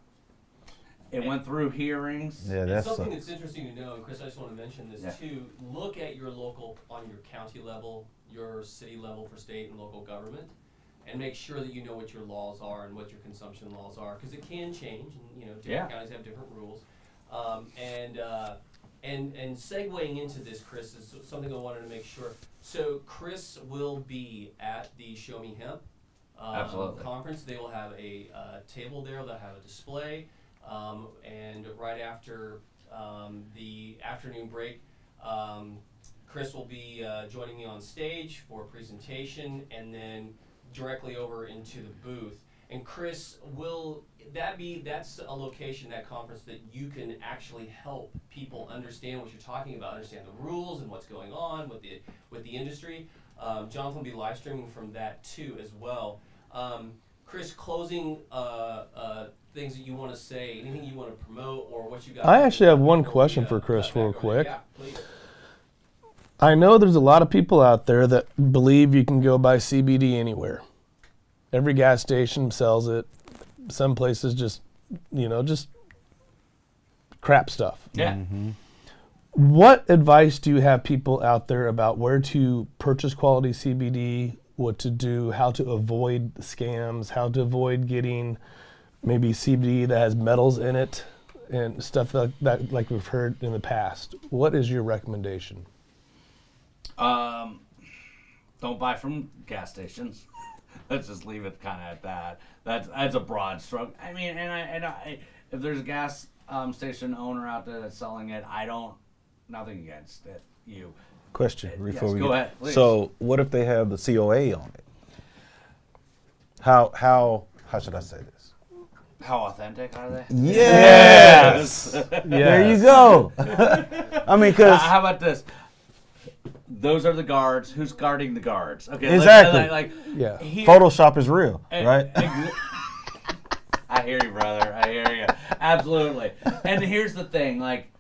It went through hearings. Yeah, It's that's something that's interesting to know, and Chris, I just want to mention this Yeah. too. Look at your local, on your county level, your city level for state and local government, and make sure that you know what your laws are and what your consumption laws are, because it can change, and different counties have different rules. And segueing into this, Chris, is something I wanted to make sure. So Chris will be at the Show Me Hemp Absolutely. conference. They will have a table there. They'll have a display. And right after the afternoon break, Chris will be joining me on stage for a presentation, and then directly over into the booth. And Chris, that's a location, that conference, that you can actually help people understand what you're talking about, understand the rules and what's going on with the industry. Jonathan will be live streaming from that too as well. Chris, closing things that you want to say, anything you want to promote, or what you got? I actually have one question for Chris cut real back on it. quick. Yeah, please. I know there's a lot of people out there that believe you can go buy CBD anywhere. Every gas station sells it. Some places just crap stuff. Yeah. What advice do you have people out there about where to purchase quality CBD, what to do, how to avoid scams, how to avoid getting maybe CBD that has metals in it and stuff that like we've heard in the past. What is your recommendation? Don't buy from gas stations. Let's just leave it kind of at that. That's a broad stroke. I mean, and I if there's a gas station owner out there that's selling it, nothing against it. Question before we go ahead, please. So what if they have the COA on it? How should I say this? How authentic are they? Yes. There you go. I mean, because how about this? Those are the guards. Who's guarding the guards? Okay, exactly. Yeah. Photoshop is real, right? I hear you, brother. I hear you. Absolutely. And here's the thing, like,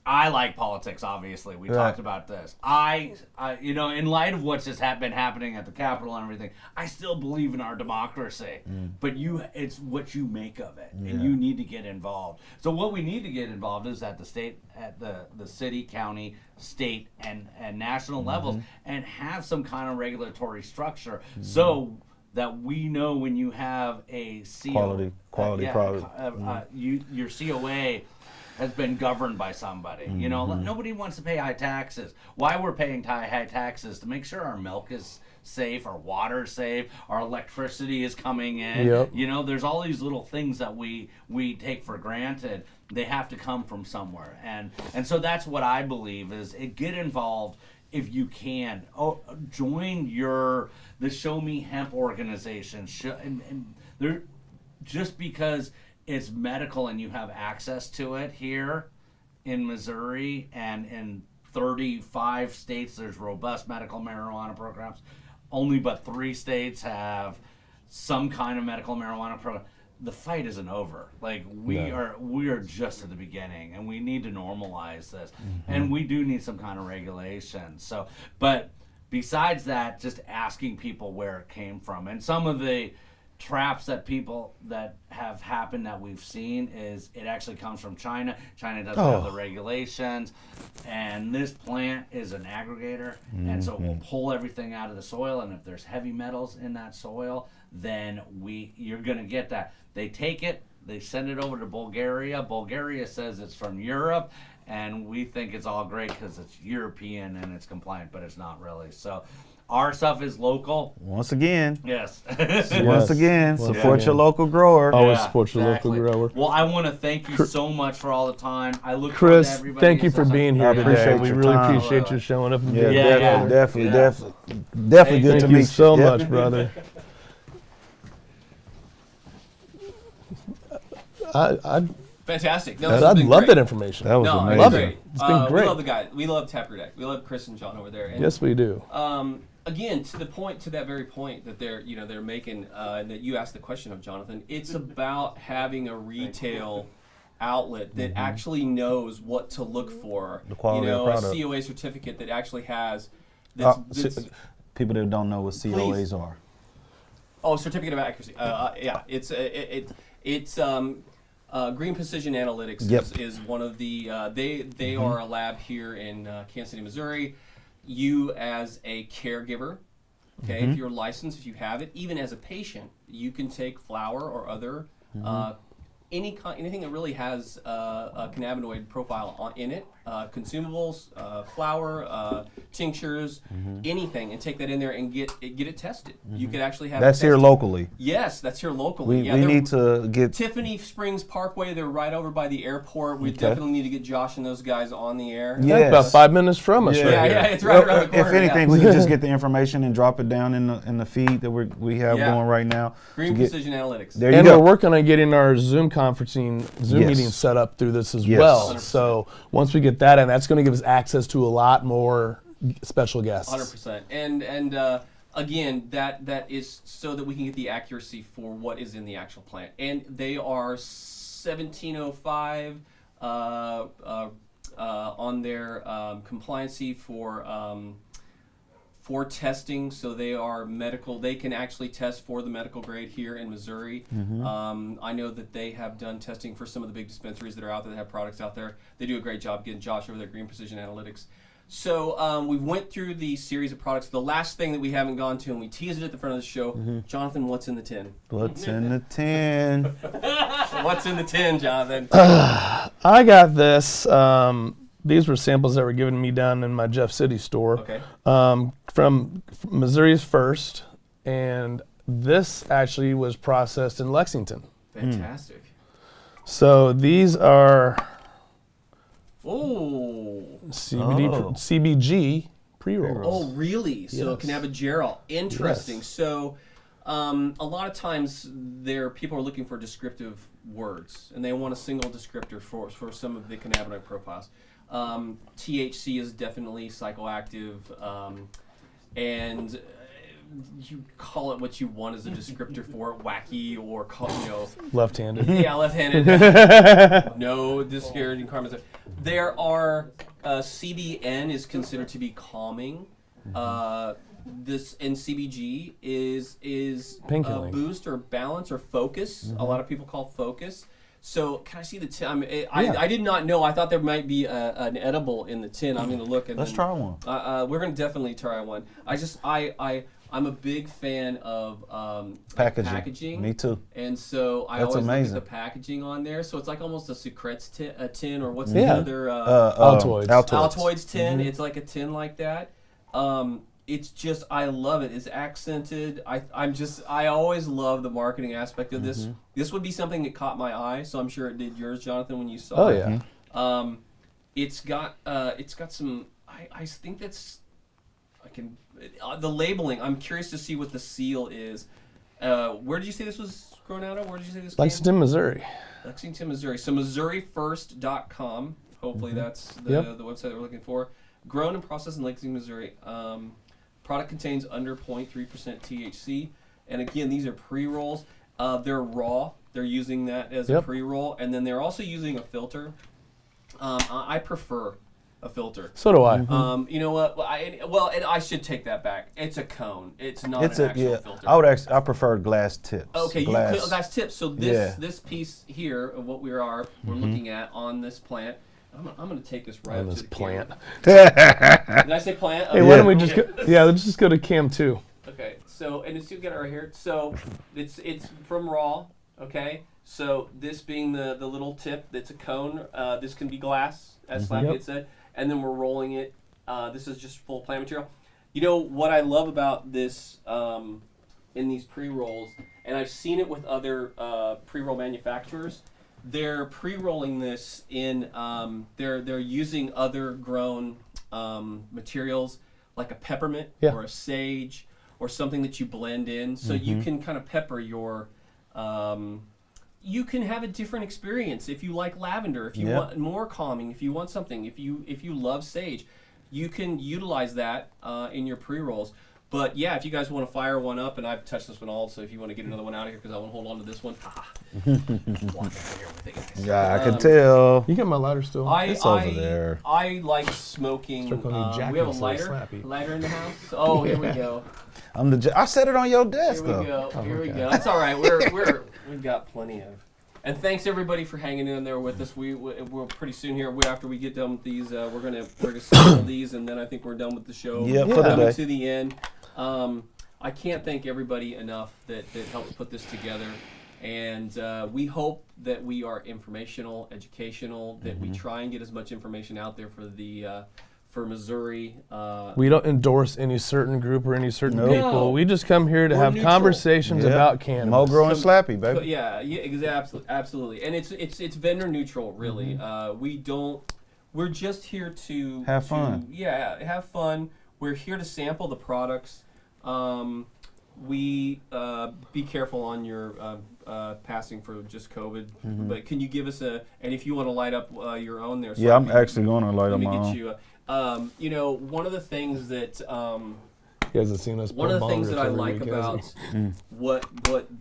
I like politics, obviously. We talked about this. I in light of what's just been happening at the Capitol and everything, I still believe in our democracy. But it's what you make of it, and you need to get involved. So what we need to get involved is at the state, at the city, county, state, and national levels, and have some kind of regulatory structure. So that we know when you have a quality product, your COA has been governed by somebody. You know, nobody wants to pay high taxes. Why we're paying high taxes? To make sure our milk is safe, our water is safe, our electricity is coming in. Yep. You know, there's all these little things that we take for granted. They have to come from somewhere, and so that's what I believe is get involved if you can. Join the Show Me Hemp organization. And they're just because it's medical and you have access to it here in Missouri and in 35 states there's robust medical marijuana programs. Only but 3 states have some kind of medical marijuana program. The fight isn't over. Like we are just at the beginning, and we need to normalize this. And we do need some kind of regulation. So, but besides that, just asking people where it came from. And some of the traps that have happened that we've seen is it actually comes from China. China doesn't have the regulations, and this plant is an aggregator, and so it will pull everything out of the soil, and if there's heavy metals in that soil, then you're going to get that. They take it, they send it over to Bulgaria. Bulgaria says it's from Europe, and we think it's all great because it's European and it's compliant, but it's not really. So our stuff is local. Once again. Yes. Once again, support your local grower. Always support your local grower. Well, I want to thank you so much for all the time. I look Chris, forward to everybody. thank you for being here today. We really appreciate you showing up. And Definitely good to meet you. Thank you so much, brother. Fantastic. No, I love that information. That was amazing. Love it. It's been great. We love the guy. We love Taproot Deck. We love Chris and John over there. And, yes, we do. Again, to that very point that they're making, and that you asked the question of, Jonathan, it's about having a retail outlet that actually knows what to look for. The quality of a product. COA certificate that actually has. People that don't know what COAs are. Oh, certificate of accuracy. It's Green Precision Analytics is one of the. They are a lab here in Kansas City, Missouri. You as a caregiver, okay, if you're licensed, if you have it, even as a patient, you can take flour or other anything that really has a cannabinoid profile in it, consumables, flour, tinctures, anything, and take that in there and get it tested. You could actually have that's it here locally. Yes, that's here locally. We need to get Tiffany Springs Parkway. They're right over by the airport. We definitely need to get Josh and those guys on the air. Yeah. About 5 minutes from us. Yeah, it's right around the corner. If anything, we can just get the information and drop it down in the feed that we have going right now. Green Precision Analytics. There you and go. we're working on getting our Zoom meeting set up through this as well. 100%. So once we get that in, that's going to give us access to a lot more special guests. 100%. And again, that is so that we can get the accuracy for what is in the actual plant. And they are 1705 on their compliancy for testing, so they are medical. They can actually test for the medical grade here in Missouri. I know that they have done testing for some of the big dispensaries that are out there that have products out there. They do a great job getting Josh over there, Green Precision Analytics. So we went through the series of products. The last thing that we haven't gone to, and we teased it at the front of the show, Jonathan, what's in the tin? What's in the tin? What's in the tin, Jonathan? I got this. These were samples that were given to me down in my Jeff City store. Okay. From Missouri's First, and this actually was processed in Lexington. Fantastic. So these are CBG pre-rolls. Oh, really? So Yes. cannabigerol. Interesting. Yes. So a lot of times people are looking for descriptive words, and they want a single descriptor for some of the cannabinoid profiles. THC is definitely psychoactive, and you call it what you want as a descriptor for it, wacky or Left-handed. Yeah, left-handed. No discouraging comments. There are CBN is considered to be calming. This and CBG is Painkilling. boost or balance or focus. A lot of people call focus. So can I see the tin? I did not know. I thought there might be an edible in the tin. I'm going to look. And Let's try one. We're going to definitely try one. I'm a big fan of packaging. Me too. And so I That's always amazing. look at the packaging on there. So it's like almost a Secrets tin, or what's Yeah. the other? Altoids. Altoids tin. It's like a tin like that. It's just, I love it. It's accented. I always love the marketing aspect of this. This would be something that caught my eye, so I'm sure it did yours, Jonathan, when you saw it. Oh yeah. It's got some. I think that's. The labeling. I'm curious to see what the seal is. Where did you say this was grown out of? Where did you say this? Lexington, Missouri. Lexington, Missouri. So MissouriFirst.com. Hopefully that's the website that we're looking for. Grown and processed in Lexington, Missouri. Product contains under 0.3% THC. And again, these are pre-rolls. They're raw. They're using that as a pre-roll. And then they're also using a filter. I prefer a filter. So do I. You know what? I should take that back. It's a cone. It's not an actual filter. I prefer glass tips. Okay, glass tips. So this piece here of what we're looking at on this plant. I'm going to take this right On up this to the plant. camera. Did I say plant? Hey, why don't we just go? Yeah, let's just go to Cam 2. Okay, so and it's you get it right here. So it's from raw. Okay, so this being the little tip that's a cone. This can be glass, as Slappie had said, and then we're rolling it. This is just full plant material. You know what I love about this in these pre-rolls, and I've seen it with other pre-roll manufacturers. They're pre-rolling this in. They're using other grown materials like a peppermint or a sage or something that you blend in, so you can kind of pepper your. You can have a different experience if you like lavender, if you want more calming, if you want something, if you love sage, you can utilize that in your pre-rolls. But yeah, if you guys want to fire one up, and I've touched this one also, if you want to get another one out of here, because I want to hold on to this one. Walk over here with it, guys. Yeah, I can tell. You got my lighter still. It's over there. I like smoking. Start calling you Jack we have a instead of lighter Slappie. in the house. Oh, here we go. I set it on your desk Here we though. go. Here we go. That's all right. We've got plenty of. And thanks everybody for hanging in there with us. We're pretty soon here. After we get done with these, we're gonna sample these, and then I think we're done with the show. Yeah, We're for the coming day. to the end. I can't thank everybody enough that helped put this together. And we hope that we are informational, educational, that we try and get as much information out there for Missouri. We don't endorse any certain group or any certain Nope. people. No. We just come here to We're have neutral. conversations about cannabis. Mo Gro and Slappie, baby. But yeah, absolutely. And it's vendor neutral, really. We're just here to Have fun. Yeah, have fun. We're here to sample the products. We be careful on your passing for just COVID. But can you give us and if you want to light up your own there? Yeah, I'm Slappie, actually going to light let up me my get own. you. One of the things that You guys have seen us. one of the pull things bong that I rips every like week, about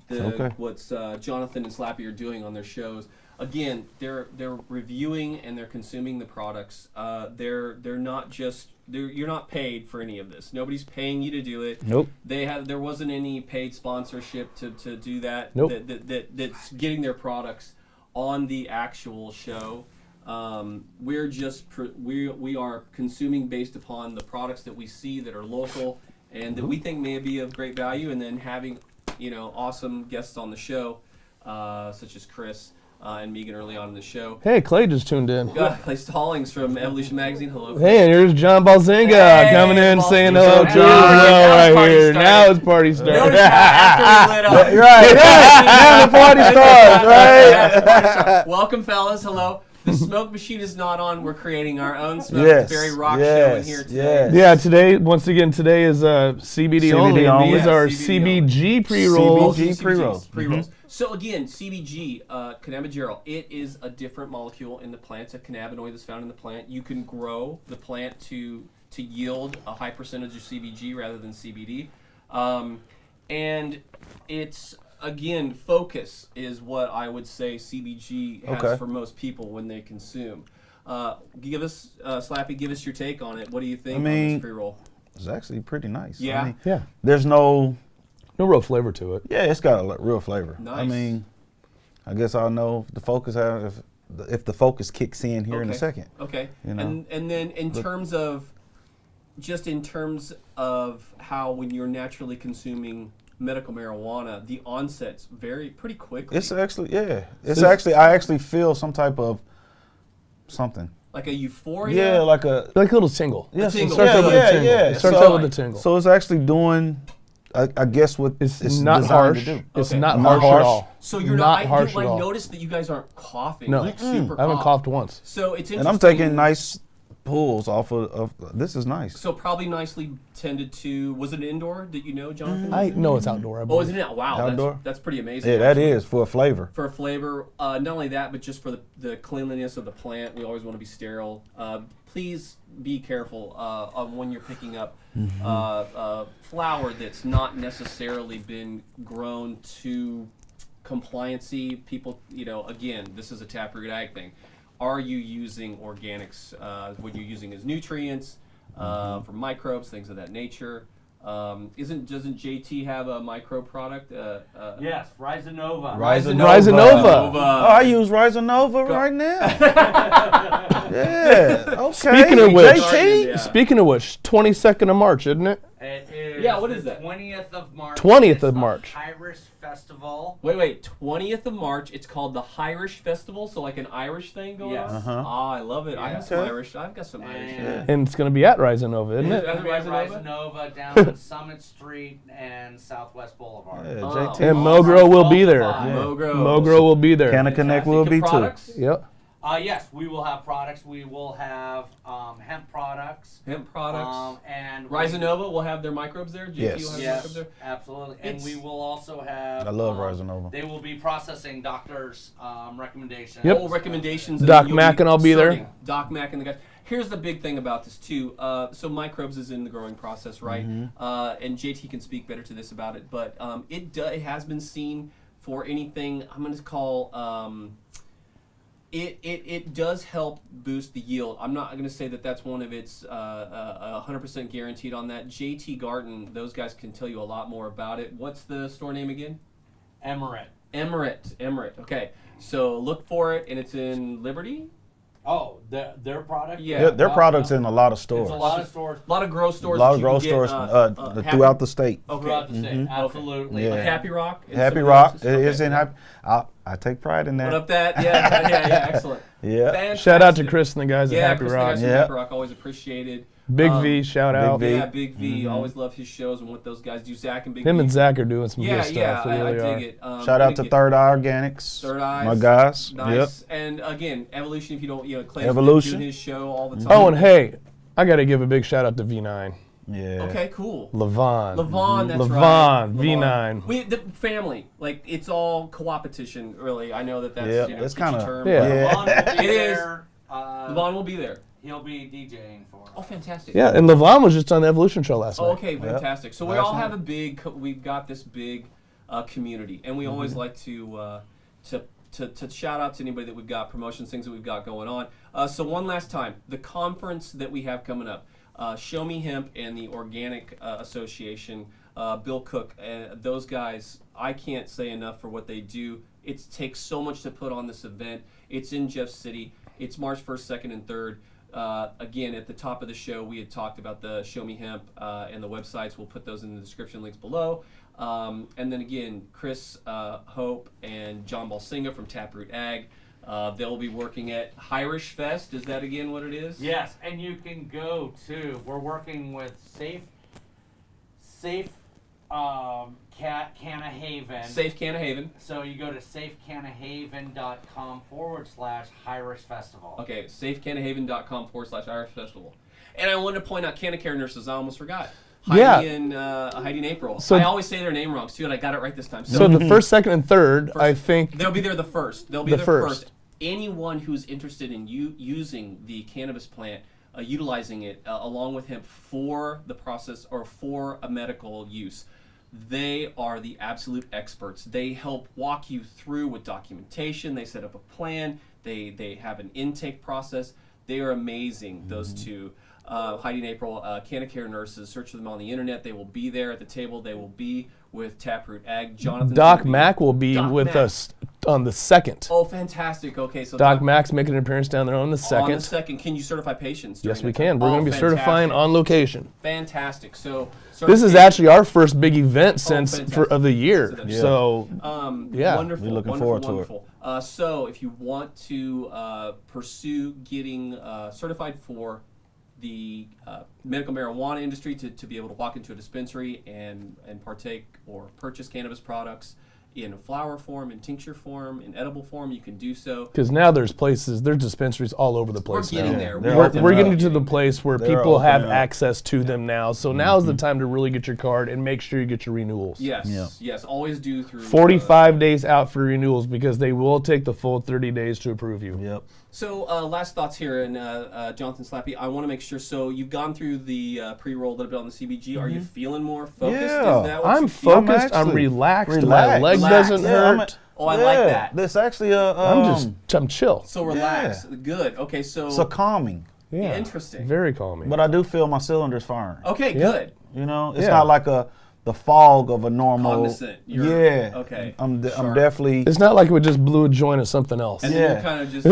hasn't what's Jonathan and Slappie are doing on their shows. Again, they're reviewing and they're consuming the products. They're not just you're not paid for any of this. Nobody's paying you to do it. Nope. There wasn't any paid sponsorship to do that. Nope. That's getting their products on the actual show. We're just we are consuming based upon the products that we see that are local and that we think may be of great value, and then having awesome guests on the show, such as Chris and Megan early on in the show. Hey, Clay just tuned in. Clay Stallings from Evolution Magazine. Hello. Hey, and here's John Balzinga coming in saying hello to you right here. Now it's party started. Notice how after we lit up. Right. Now the party starts, right? Welcome, fellas. Hello. The smoke machine is not on. We're creating our own smoke. Berry Rock show in here today. Yeah, today is CBD only. only. These are CBG pre-rolls. CBG pre-rolls. Pre-rolls. So again, CBG, cannabigerol, it is a different molecule in the plant. It's a cannabinoid that's found in the plant. You can grow the plant to yield a high percentage of CBG rather than CBD. And it's, again, focus is what I would say CBG has for most people when they consume. Give us, Slappy, give us your take on it. What do you think on this pre-roll? It's actually pretty nice. Yeah? There's no real flavor to it. Yeah, it's got a real flavor. Nice. I guess I'll know if the focus if the focus kicks in here in a second. Okay. And then in terms of how when you're naturally consuming medical marijuana, the onset's pretty quickly. It's actually I actually feel some type of something. Like a euphoria? Yeah, like a little tingle. Yeah, It starts out with a tingle. It starts out with a tingle. So it's actually doing, I guess, what it's not harsh. to do. It's not harsh at all. So you're not harsh at all. I noticed that you guys aren't coughing. No, like super I haven't coughed once. So it's interesting. And I'm taking nice pulls off of this is nice. So probably nicely tended to. Was it indoor? Did you know, Jonathan? No, it's outdoor. Oh, is it now? Wow, outdoor? That's pretty amazing. Yeah, that is for a flavor. For a flavor, not only that, but just for the cleanliness of the plant. We always want to be sterile. Please be careful on when you're picking up flower that's not necessarily been grown to compliancy. People, again, this is a taproot ag thing. Are you using organics? What you're using as nutrients for microbes, things of that nature? Doesn't JT have a micro product? Yes, Rhizinova. Rhizinova. Oh, I use Rhizinova right now. Yeah. Okay. Speaking of which, 22nd of March, isn't it? It is. Yeah. What is that? 20th of March. 20th of March. Irish Festival. Wait. 20th of March. It's called the Irish Festival. So like an Irish thing going on. Uh-huh. I love it. Yeah. I have some Irish. I've got some Irish. And it's going to be at Rhizinova, isn't it? Rhizinova down on Summit Street and Southwest Boulevard. Yeah, Oh. JT. And Mogro will be there. Mogro will be there. Canna Connect will be too. Yep. Yes, we will have products. We will have hemp products. And Rhizinova will have their microbes there. Yes. will have microbes there. Absolutely. And we will also have. I love Rhizinova. They will be processing doctors' recommendations. Yep. Recommendations. Doc Mack and I'll be there. Doc Mack and the guys. Here's the big thing about this too. So microbes is in the growing process, right? Mm-hmm. And JT can speak better to this about it, but it has been seen for anything I'm going to call. It does help boost the yield. I'm not going to say that that's one of its 100% guaranteed on that. JT Garden, those guys can tell you a lot more about it. What's the store name again? Emirate. Okay, so look for it, and it's in Liberty. Oh, their product? Yeah, their product's in a lot of stores. It's a lot of stores. A lot of grow stores. A lot of grow stores throughout the state. Okay. Throughout the state, absolutely. Yeah. Like Happy Rock? Happy Rock. It is in Happy. I take pride in that. What up that? Yeah, excellent. Yeah. Fantastic. Shout out to Chris and the guys at Happy Chris Rock. And the guys at Happy Rock, always appreciated. Big V, shout out. Yeah, Big V. Always love his shows and what those guys do. Zach and Big V. Him and Zach are doing some good stuff. Yeah, they really I are. dig it. Shout out to Third Eye Organics. Third Eye. My guys. Nice. Yep. And again, Evolution, if you don't, Clay's Evolution. doing his show all the time. Oh, and hey, I got to give a big shout out to V9. Yeah. Okay, cool. Levon, that's right. Levon, V9. The family, like it's all co-opetition, really. I know that's it's kind of term. Levon It is. Levon will be there. He'll be DJing for us. Oh, fantastic. Yeah, and Levon was just on the Evolution show last night. Oh, okay, fantastic. So we Last all night. have we've got this big community, and we always like to shout out to anybody that we've got promotions, things that we've got going on. So one last time, the conference that we have coming up, Show Me Hemp and the Organic Association, Bill Cook, those guys, I can't say enough for what they do. It takes so much to put on this event. It's in Jeff City. It's March 1st, 2nd, and 3rd. Again, at the top of the show, we had talked about the Show Me Hemp and the websites. We'll put those in the description links below. And then again, Chris Hope and John Balsinga from Taproot Ag. They'll be working at Irish Fest. Is that again what it is? Yes, and you can go to. We're working with Safe Cannahaven. Safe Cannahaven. So you go to safecannahaven.com/Irish Festival. Okay, safecannahaven.com/Irish Festival. And I wanted to point out Cannacare Nurses. I almost forgot. Heidi and April. So I always say their name wrong too, and I got it right this time. So the first, second, and third, I think they'll be there the first. They'll be there first. Anyone who's interested in using the cannabis plant, utilizing it along with hemp for the process or for a medical use, they are the absolute experts. They help walk you through with documentation. They set up a plan. They have an intake process. They are amazing, those two. Heidi and April, Cannacare Nurses. Search for them on the internet. They will be there at the table. They will be with Taproot Ag. Jonathan. Doc Mack will be with us on the 2nd. Oh, fantastic. Okay, so Doc Mack's making an appearance down there on the 2nd. On the 2nd, can you certify patients? Yes, we can. We're going to be certifying on location. Fantastic. So this is actually our first big event of the year. So yeah, wonderful. We're looking forward to it. So if you want to pursue getting certified for the medical marijuana industry to be able to walk into a dispensary and partake or purchase cannabis products in flower form, in tincture form, in edible form, you can do so. Because now there's dispensaries all over the place. We're getting there. We're getting to the place where people have access to them now. So now's the time to really get your card and make sure you get your renewals. Yes. Always do through 45 days out for renewals because they will take the full 30 days to approve you. Yep. So last thoughts here, and Jonathan Slappie, I want to make sure. So you've gone through the pre-roll a little bit on the CBG. Are you feeling more focused? Yeah, Is that what I'm you feel? focused. I'm relaxed. My leg doesn't hurt. I like that. This actually I'm chill. So relaxed. Good. Okay, so it's a calming. Yeah. Interesting. Very calming. But I do feel my cylinders firing. Okay, good. You know, it's not like the fog of a normal. Cognizant. Okay. I'm definitely. It's not like we just blew a joint of something else. And then you kind of just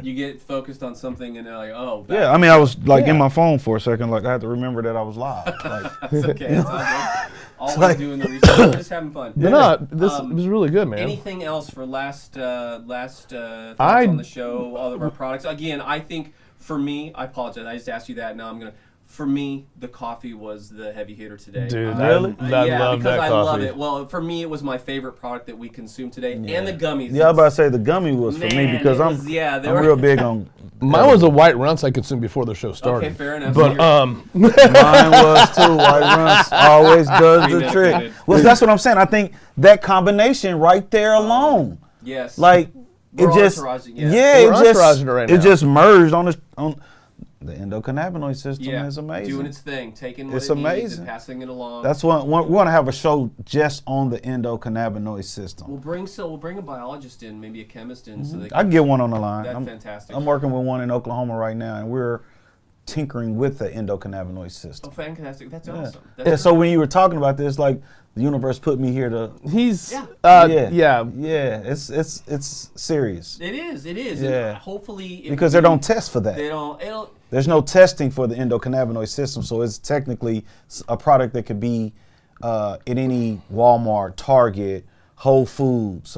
you get focused on something and they're like, oh. Yeah, I mean, I was like in my phone for a second, like I had to remember that I was live. Like, it's okay. It's all good. Always doing the research. We're just having fun. This was really good, man. Anything else for last thoughts on the show? All of our products. Again, I think for me, I apologize. I just asked you that. Now I'm gonna. For me, the coffee was the heavy hitter today. Dude, really? I love that I coffee. love it. Well, for me, it was my favorite product that we consumed today, and the gummies. Yeah, I was about to say the gummy was for me because I'm real big on. Mine was a white runts I consumed before the show started. Okay, fair enough. But mine was too. White runts always does the trick. Well, that's what I'm saying. I think that combination right there alone. Yes. Like it just. It just merged on the endocannabinoid system is amazing. Doing its thing, taking what it's it needs amazing. and passing it along. That's what we want to have a show just on the endocannabinoid system. We'll bring a biologist in, maybe a chemist in, so they I can get one on the line. That's fantastic. I'm working with one in Oklahoma right now, and we're tinkering with the endocannabinoid system. Oh, fantastic! That's awesome. So when you were talking about this, like the universe put me here to. It's serious. It is. Yeah. And hopefully, because they don't test for that. They don't. There's no testing for the endocannabinoid system, so it's technically a product that could be in any Walmart, Target, Whole Foods.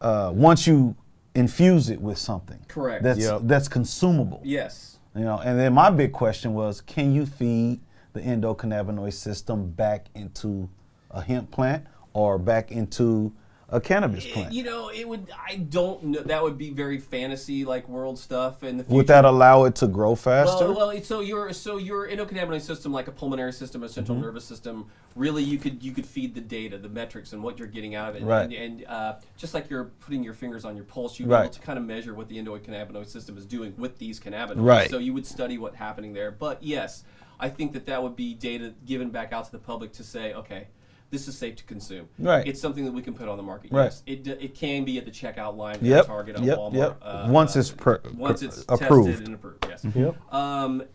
Once you infuse it with something, correct, that's consumable. Yes. You know, and then my big question was, can you feed the endocannabinoid system back into a hemp plant or back into a cannabis plant? You know, it would. I don't know. That would be very fantasy like world stuff in the future. Would that allow it to grow faster? Well, so your endocannabinoid system, like a pulmonary system, a central nervous system, really you could feed the data, the metrics, and what you're getting out of it. Right. And just like you're putting your fingers on your pulse, you'd be able to kind of measure what the endocannabinoid system is doing with these cannabinoids. Right. So you would study what's happening there. But yes, I think that would be data given back out to the public to say, okay, this is safe to consume. Right. It's something that we can put on the market. Right. Yes, it can be at the checkout line at Yep. Target, at Yep. Walmart. Yep. Once it's approved. Tested and approved. Yes. Yep.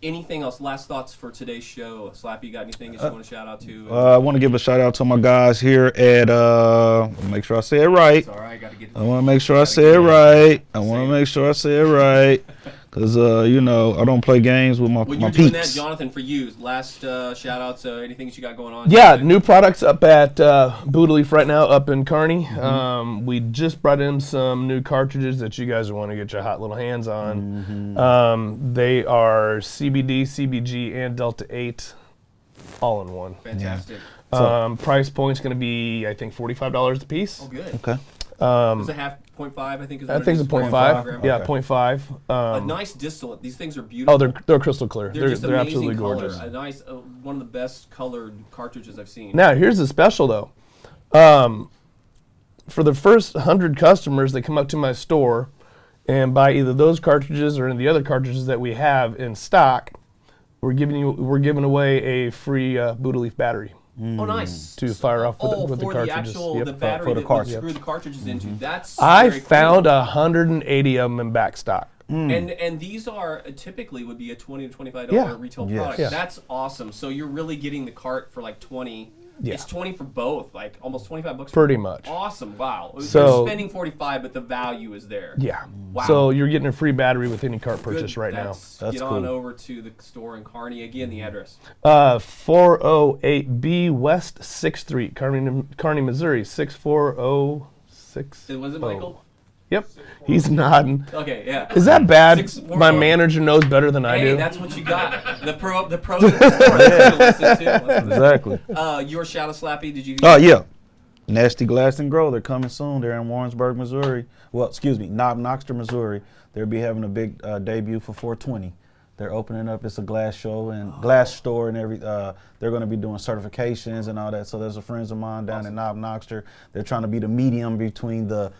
Anything else? Last thoughts for today's show? Slappy, you got anything that you want to shout out to? I want to give a shout out to my guys here at make sure I say it right. It's all right. Got to get. I want to make sure I say it right. I want to make sure I say it right. Because, you know, I don't play games with my When my you're doing that, peeps. Jonathan, for you, last shout outs, anything that you got going on? Yeah, new products up at Bootleaf right now, up in Kearney. We just brought in some new cartridges that you guys want to get your hot little hands on. They are CBD, CBG, and Delta 8 all in one. Fantastic. Price point's going to be, I think, $45 a piece. Oh, good. Okay. It's a half 0.5, I think. I think it's a 0.5. Yeah, 0.5. A nice distillate. These things are beautiful. Oh, they're crystal clear. They're just They're amazing absolutely color. gorgeous. A nice, one of the best colored cartridges I've seen. Now, here's the special, though. For the first 100 customers that come up to my store and buy either those cartridges or any of the other cartridges that we have in stock, we're giving away a free Bootleaf battery. Oh, nice. To fire off with the for cartridges. the actual Yep. the battery For the that cart. we screw the cartridges into. That's I very found cool. 180 of them in back stock. And these are typically would be a $20 to $25 Yeah. retail Yes. product. Yeah. That's awesome. So you're really getting the cart for like 20. Yeah. It's 20 for both, like almost 25 bucks. Pretty much. Awesome. Wow. So- you're spending 45, but the value is there. Yeah. Wow. So you're getting a free battery with any cart Good. purchase right now. That's Get on cool. over to the store in Kearney. Again, the address. 408B West 6th Street, Kearney, Missouri, 64060. Was it Michael? Yep. He's nodding. Okay, yeah. Is that bad? 640. My manager knows better than I Hey, do. that's what you got. The pros of the store. That's what you listen to. Exactly. Your shout out, Slappy. Did you? Oh, yeah. Nasty Glass and Grow. They're coming soon. They're in Warrensburg, Missouri. Well, excuse me, Knoxter, Missouri. They'll be having a big debut for 420. They're opening up. It's a glass show and glass store and every. They're going to be doing certifications and all that. So there's a friends of mine down in Knoxter. They're trying to be the medium between the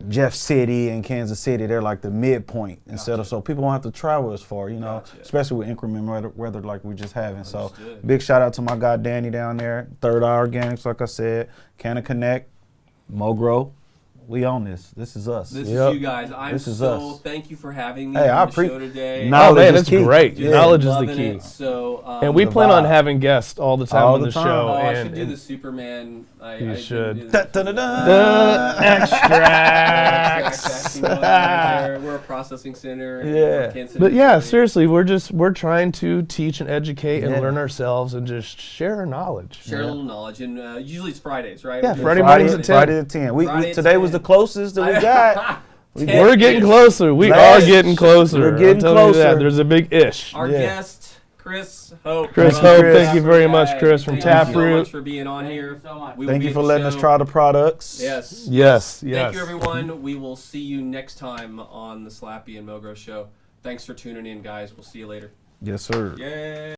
Jeff City and Kansas City. They're like the midpoint instead of, so people won't have to travel as far, you know, especially with increment weather like we just having. So big shout out to my guy Danny down there, Third Eye Organics, like I said, Canna Connect, Mogro. We own this. This is us. This Yep. is you guys. This is us. Thank you for having me Hey, I on the show appreciate- today. Knowledge Oh man, is that's key. great. Just Knowledge is the loving key. it. So, And we the plan on vibe. having guests all the time All on the the time. show. Oh, I and, should do and the Superman. You should. Da, da, da, da. the extracts. We're a processing center. Yeah. Kansas City, But yeah, Missouri. seriously, we're trying to teach and educate and Yeah. learn ourselves and just share our knowledge. Share a little knowledge, and usually it's Fridays, right? Yeah, We're doing Friday mornings at 10. Friday at 10. Friday at Today was 10. the closest that we got. We're getting closer. We Nice. are getting closer. We're getting I'm telling you that. closer. There's a big ish. Our Yeah. guest, Chris Hope. Chris from Hope, Chris. thank you very much, Chris, from Thank you so Taproot. much for being on here. so much. We will Thank be you at for the letting us show. try the products. Yes. Yes, yes. Thank you, everyone. We will see you next time on the Slappy and Mogro Show. Thanks for tuning in, guys. We'll see you later. Yes, sir. Yay.